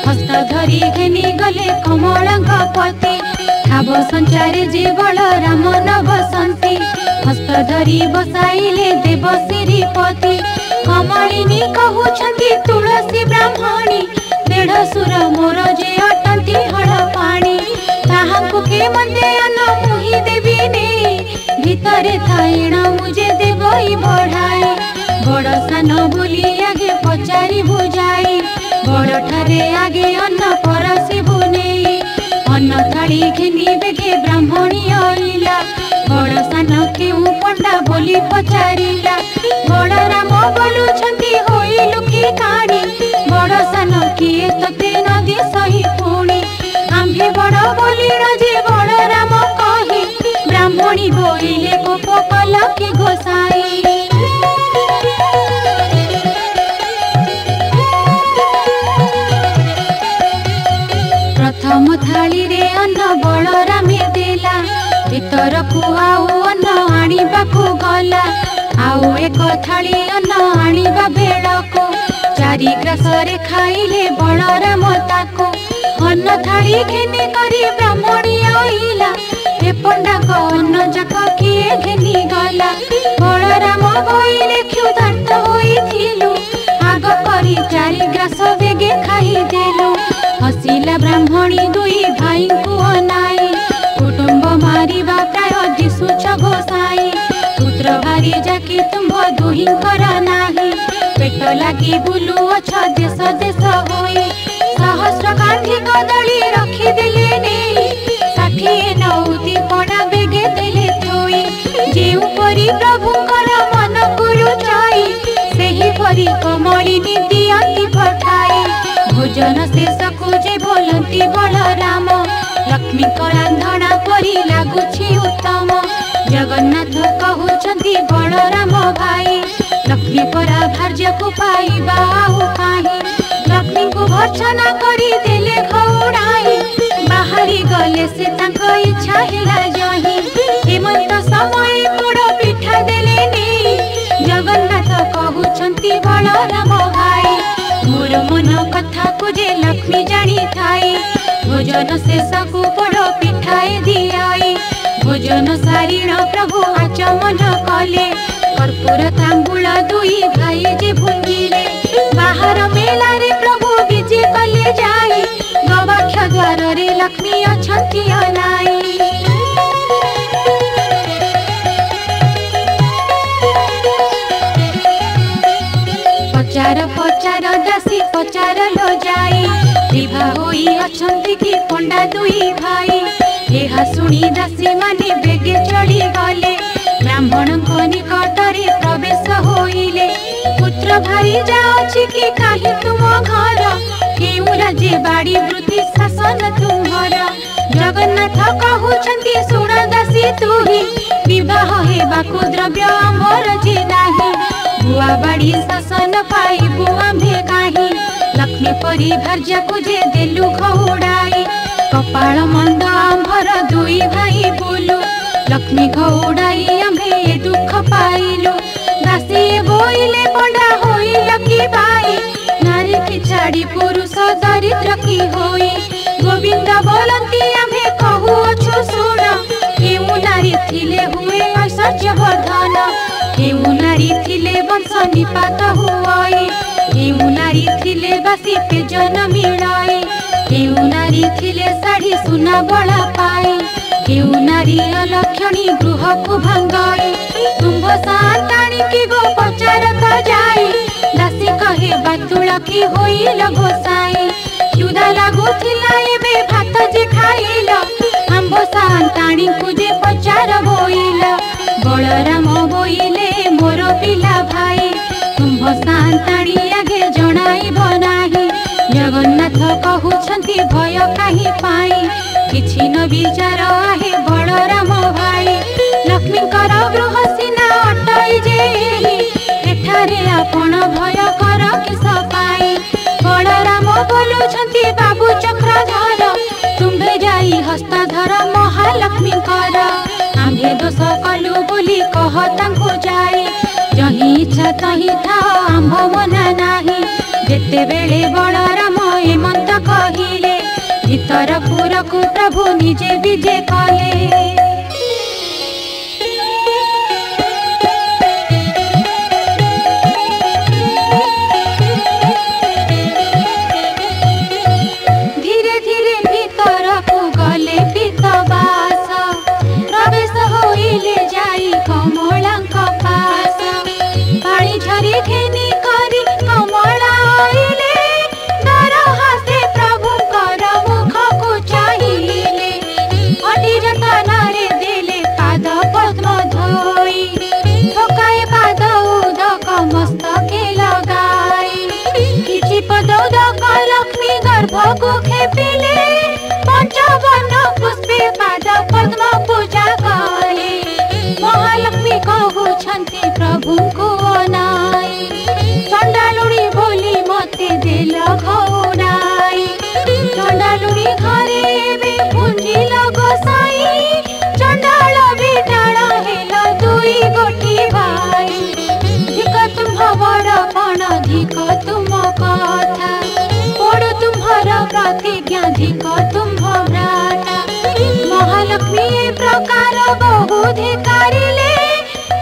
हस्त धरी घेनी गले कमलंक पति ठाब संचारे जे बलराम न बसंती हस्त धरी बसाइले देव श्रीपति कमलिनी कहउछंती तुलसी ब्राह्मणी देढ़ सुर मोर जे अटंती हड़ पानी ताहांकु के मंदे अन्न मुहि देवी ने भितरे थाइण मुझे देवई बढ़ाई बड़ सान बोली आगे पचारि बुझाई बड़ ठारे आगे अन्न परसी बुनेई अन्न थाली घेनी बेगे ब्राह्मणी आइला बड़ सान केउ पंडा बोली पचारिला बलराम बोलुछंती होइलु की काणी बड़ सान किए तते नदी सही पुणी आम्भे बड़ बोलिण जे बलराम कही ब्राह्मणी बोइले कोप कल कि गोसाई प्रथम थाली रे अन्न बलरामे देला भीतर को आउ अन्न आनिबाकु गला आउ ଆଉ ଏକ ଥାଳି ଅନ୍ନ ଆଣିବା ବେଳକୁ ଚାରି ଗ୍ରାସରେ ଖାଇଲେ ବଳରାମ ତାକୁ। ଅନ୍ନ ଥାଳି ଘେନି କରି ବ୍ରାହ୍ମଣୀ ଆଇଲା, ଏ ପଣ୍ଡାଙ୍କ ଅନ୍ନ ଯାକ କିଏ ଘେନି ଗଲା। ବଳରାମ କହିଲେ କ୍ଷୁଧାର୍ତ ହୋଇଥିଲୁ, ଆଗ କରି ଚାରି ଗ୍ରାସ ବେଗେ ଖାଇଦେଲୁ। ହସିଲା ବ୍ରାହ୍ମଣୀ ଦୁଇ ଭାଇଙ୍କୁ ଅନାଇ, କୁଟୁମ୍ବ ମାରିବା ପ୍ରାୟ ଦିଶୁଛ ଗୋସାଇ। ପୁତ୍ର ଭାରି ଯାକି ତୁମ୍ଭ ଦୁହିଁଙ୍କର ନାହିଁ, ପେଟ ଲାଗି ବୁଲୁଅଛ ଦେଶ ଦେଶ ହୋଇ। ସହସ୍ର କାନ୍ଧି କଦଳୀ ରଖିଦେଲେ ନେଇ, 60 ନଉତି ପଣା ବେଗେ ଦେଲେ ଥୋଇ। ଯେଉଁପରି ପ୍ରଭୁଙ୍କର ମନକୁ ରୁଚାଇ, ସେହିପରି କମଳିନୀ ଦିଅନ୍ତି ପଠାଇ। ଭୋଜନ ଶେଷକୁ ଯେ ବୋଲନ୍ତି ବଳରାମ, ଲକ୍ଷ୍ମୀଙ୍କ ରାନ୍ଧଣା ପରି ଲାଗୁଛି ଉତ୍ତମ। ଜଗନ୍ନାଥ କହୁଛନ୍ତି ବଳରାମ ଭାଇ, ଲକ୍ଷ୍ମୀ ପରା ଭାର୍ଯ୍ୟକୁ ପାଇବା ଆଉ କାହିଁ। ଲକ୍ଷ୍ମୀଙ୍କୁ ଭର୍ଚ୍ଛନା କରି ଦେଲେ ଘଉଡ଼ାଇ, ବାହାରି ଗଲେ ସେ ତାଙ୍କ ଇଚ୍ଛା ହେଲା ଜହିଁ। ହେମନ୍ତ ସମୟ ପୋଡ଼ ପିଠା ଦେଲେ ନେଇ, ଜଗନ୍ନାଥ କହୁଛନ୍ତି ବଳରାମ ଭାଇ, ମୋର ମନ କଥାକୁ ଯେ ଲକ୍ଷ୍ମୀ ଜାଣିଥାଇ। ଭୋଜନ ଶେଷକୁ ପୋଡ଼ ପିଠାଏ ଦିଆଇ, ଭୋଜନ ସାରିଣ ପ୍ରଭୁ ଆଚମନ କଲେ। କର୍ପୂର ତାମ୍ବୁଳ ଦୁଇ ଭାଇ ଯେ ଭୁଙ୍ଗିଲେ, ବାହାର ମେଳାରେ ପ୍ରଭୁ ବିଜେ କଲେ ଯାଇ। ଗବାକ୍ଷ ଦ୍ୱାରରେ ଲକ୍ଷ୍ମୀ ଅଛନ୍ତି ଅନାଇ। ପଚାର ପଚାର ଦାସୀ ପଚାର लो ଯାଇ, ବିଭା ହୋଇ ଅଛନ୍ତି କି ପଣ୍ଡା ଦୁଇ ଭାଇ। ଏହା ଶୁଣି ଦାସୀ ମାନେ ବେଗେ ଚଢ଼ି ଗଲେ, ବ୍ରାହ୍ମଣଙ୍କ ନିକଟରେ ପ୍ରବେଶ ହୋଇଲେ। ପୁତ୍ର ଭାରି ଯାଉଛି କି କାହିଁ ତୁମ ଘର, କେଉଁ ରାଜେ ବାଡ଼ି ବୃତ୍ତି ଶାସନ ତୁମର। ଜଗନ୍ନାଥ କହୁଛନ୍ତି ଶୁଣ ଦାସୀ ତୁହି, ବିବାହ ହେବାକୁ ଦ୍ରବ୍ୟ ଆମର ଯେ ନାହିଁ। ବୁଆ ବାଡ଼ି ଶାସନ ପାଇବୁ ଆମ୍ଭେ କାହିଁ, ଲକ୍ଷ୍ମୀ ପରି ଭାର୍ଯ୍ୟାକୁ ଯେ ଦେଲୁ ଘଉଡ଼ାଇ। କପାଳ ମନ୍ଦ ଆମ୍ଭର ଦୁଇ ଭାଇ ବୁଲୁ, ଲକ୍ଷ୍ମୀ ଘଉଡ଼ାଇ ଆମ୍ଭେ ଦୁଃଖ ପାଇଲୁ। ଦାସୀ ବୋଇଲେ ପଣ୍ଡା ହୋଇଲ କି ଭାଇ, ନାରୀ କି ଛାଡ଼ି ପୁରୁଷ ଦରିଦ୍ର କି ହୋଇ। ଗୋବିନ୍ଦ ବୋଲନ୍ତି ଆମ୍ଭେ କହୁଅଛୁ ଶୁଣ, କେଉଁ ନାରୀ ଥିଲେ ହୁଏ ଐଶ୍ୱର୍ଯ୍ୟ ବର୍ଦ୍ଧନ। କେଉଁ ନାରୀ ଥିଲେ ବଂଶ ନିପାତ ହୁଅଇ, କେଉଁ ନାରୀ ଥିଲେ ବାସି ପେଜନ ମିଳଇ। କେଉଁ ନାରୀ ଥିଲେ ଶାଢ଼ୀ ସୁନା ବଳା ପାଇ, କେଉଁ ନାରୀ ଅଲକ୍ଷଣୀ ଗୃହକୁ ଭାଙ୍ଗଇ। ତୁମ୍ଭ ସାନ୍ତାଣିକି ଗୋ ପଚାରତ ଯାଇ, ଦାସୀ କହେ ବାତୁଳ କି ହୋଇଲ ଗୋସାଇ। କ୍ଷୁଧା ଲାଗୁଥିଲା ଏବେ ଭାତ ଯେ ଖାଇଲ, ଆମ୍ଭ ସାନ୍ତାଣିକୁ ଯେ ପଚାର ବୋଇଲ। ବଳରାମ ବୋଇଲେ ମୋର ପିଲା ଭାଇ, ତୁମ୍ଭ ସାନ୍ତାଣି ଆଗେ ଜଣାଇବ ନାହିଁ। ଜଗନ୍ନାଥ କହୁଛନ୍ତି ଭୟ କାହିଁ ପାଇଁ, କିଛି ନ ବିଚାର ଆହେ ବଳରାମ ଭାଇ। ଲକ୍ଷ୍ମୀଙ୍କର ଗୃହ ସିନା ଅଟଇ ଯେ, ଏଠାରେ ଆପଣ ଭୟ କର କିସ ପାଇଁ। ବଳରାମ ବୋଲୁଛନ୍ତି ବାବୁ ଚକ୍ରଧର, ତୁମ୍ଭେ ଯାଇ ହସ୍ତଧର ମହାଲକ୍ଷ୍ମୀଙ୍କର। ଆମ୍ଭେ ଦୋଷ କଲୁ ବୋଲି କହ ତାଙ୍କୁ ଯାଇ, ଯହିଁ ଇଚ୍ଛା ତହିଁ ଥାଅ ଆମ୍ଭ ମନା ନାହିଁ। ଯେତେବେଳେ ବଳରାମ ଏମନ୍ତ କହିଲେ, ଭିତରପୁରକୁ ପ୍ରଭୁ ନିଜେ ବିଜେ କଲେ। ଧୀରେ ଧୀରେ ଭିତରକୁ ଗଲେ ପିତବାସ, ପ୍ରବେଶ ହୋଇଲେ ଯାଇ କମଳାଙ୍କ ପାଶ। ପାଣି ଝରି ଘେନି କରି କମଳା ଆଇଲେ, ଡର ହାସେ ପ୍ରଭୁଙ୍କର ମୁଖକୁ ଚାହିଁଲେ। ଅତି ଯତନରେ यज्ञाधिक तुम्भ भ्राता महालक्ष्मी ए प्रकार बहुधिकारिले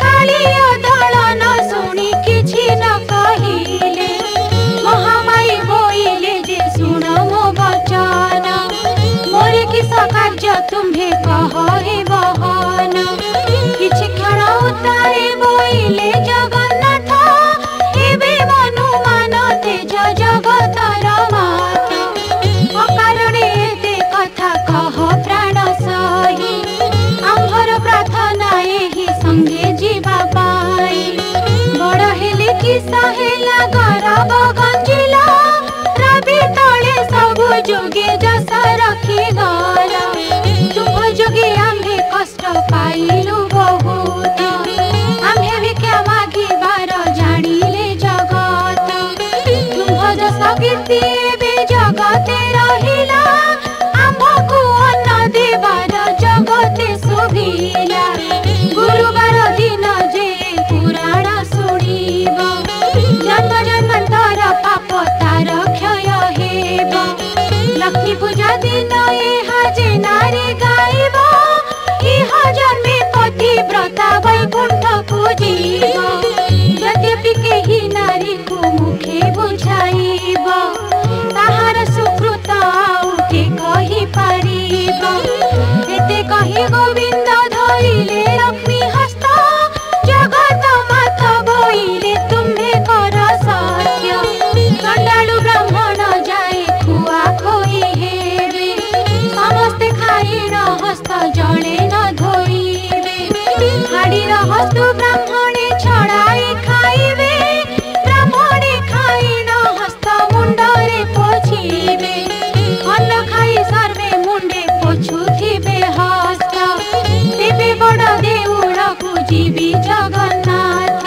कालिय दलन शुणी किछि न कहिले महामाई बोइले जे सुन मो वचन मोरे किस कार्य तुम्हे कह हे बहन किछि क्षण उतारे बोइले जगन्नाथ एबे मनु मान तेज जगतर माता अकारणे एते कथा कह प्राण सही आम्भर प्रार्थना एही संगे जीवा पाई बड़ हेले कि सहेला गरब गंजिला रवि तले सबु जोगे जस रखी गला तुम जोगे आम्भे कष्ट पाइलु बहुत आम्भे भिक्षा मागिबार जानिले जगत तुम जस कीर्ति बे जगते रहिला आम्भकु अन्न देवार जगते शोभिला गुरुवार दिन जे पुराण शुणिब जन्म जन्मांतर पाप तार क्षय हेब लक्ष्मी पूजा दिन एहा जे नारी गाइब इह जन्मे पतिव्रता वैकुंठ पूजिब यद्यपि केही नारी को मुखे बुझाइब ताहार सुकृत आउ के कहि पारिब एते कहि गोविंद धइले लक्ष्मी हस्त जगत माथ बोइले तुम्हे कर सत्य चंडालु ब्राह्मण जाए खुआ खोई हेबे समस्ते खाई न हस्त जले न धोइबे हाड़ीर हस्त ब्राह्मणे छड़ाई खाइबे ब्राह्मणे खाई न हस्त मुंडरे पोछिबे अन्न खाई सर्वे मुंडे पोछुथिबे हस्त तेबे बड़ देउळकु जीवी जगन्नाथ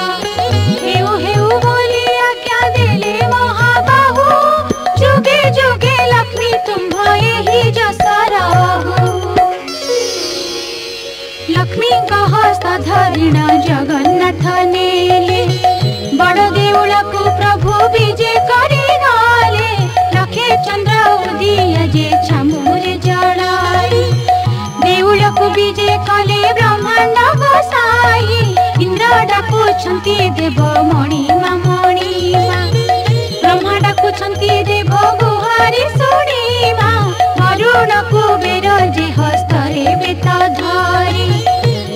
हेउ हेउ बोली आज्ञा देले महाबाहु जुगे जुगे लक्ष्मी तुम्भ एहि जस रहु लक्ष्मी हस्त धरिण जगन्नाथ नेले बड़ देउळकु प्रभु विजय करि गले लखे चंद्र उदिय जे छमुरे जड़ाई देउळकु विजय कले ब्रह्मांड बसाई इंद्र डाकुछंती देव मणिमा मणिमा ब्रह्मा डाकुछंती देव गुहारी शुणिमा वरुण कुबेर जे हस्तरे बेत धरी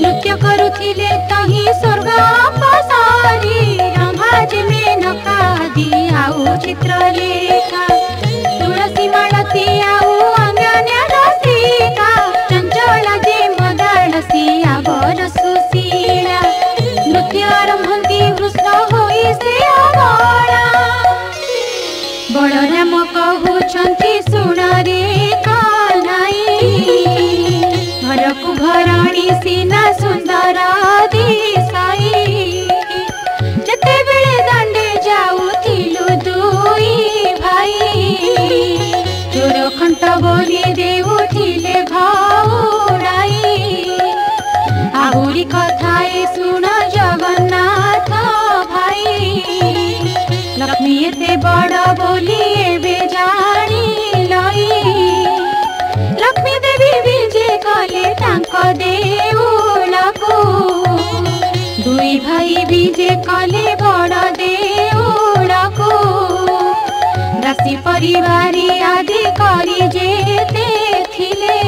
नृत्य करुथिले तही स्वर्ग अपसारी रंभाज मेनका दी आउ चित्रलेखा तुलसी मालती आउ अन्य रसिका चंचल जे मदालसी आवर सुशीला नृत्य आरंभंती कृष्ण होई से अबला बलराम कहउछंती सुण रे कान्हाई घरकु घराणी सीना सुंदर दिसाई जते बेले दांडे जाउथिलु दुई भाई चोर खंट बोली देउथिले घौड़ाई आहुरी कथाए सुन जगन्नाथ भाई लक्ष्मी एते बड़ बोली एबे जानी लई लक्ष्मी देवी विजे कले तांक देउळकु दुई भाई विजे कले बड़ देउळकु दासी परिवारी आदि करी जेते थिले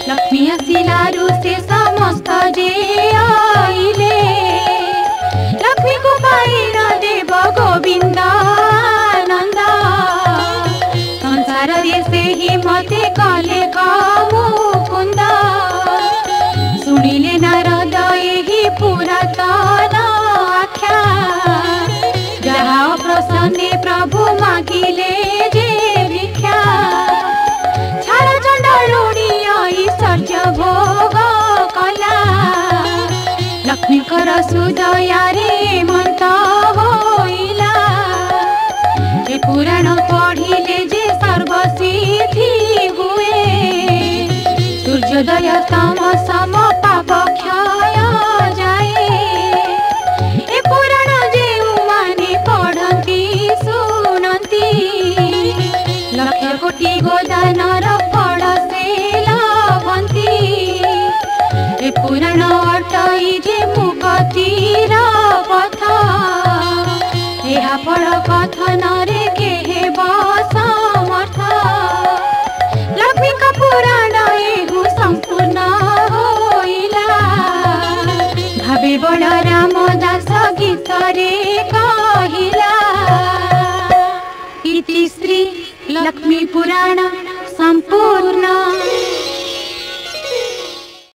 लक्ष्मी आसिलारु से समस्त जे आइले लक्ष्मी को पाइन देव गोविंद नंद संसार से ही मते कले मुकुंद शुणिले नारद एही पुरातन आख्या जहा प्रसन्ने प्रभु मागिले जे भिक्षा छाड़ चंडालुणी ऐश्वर्य भोग कला लक्ष्मी कर सुदया रे मंत होइला ए पुराण पढ़िले जे सर्वसिद्धि हुए सूर्योदय तम सम पाप क्षय जाए ए पुराण जे माने पढ़ती सुनती लक्ष्य कोटि गोदानर फल से लभंती ए पुराण अटई जे मुक्तिर पथ फल कथन रे केहे समर्थ लक्ष्मी का पुराण एहु संपूर्ण होइला भावे बड़ रामदास गीत रे कहिला इति श्री लक्ष्मी पुराण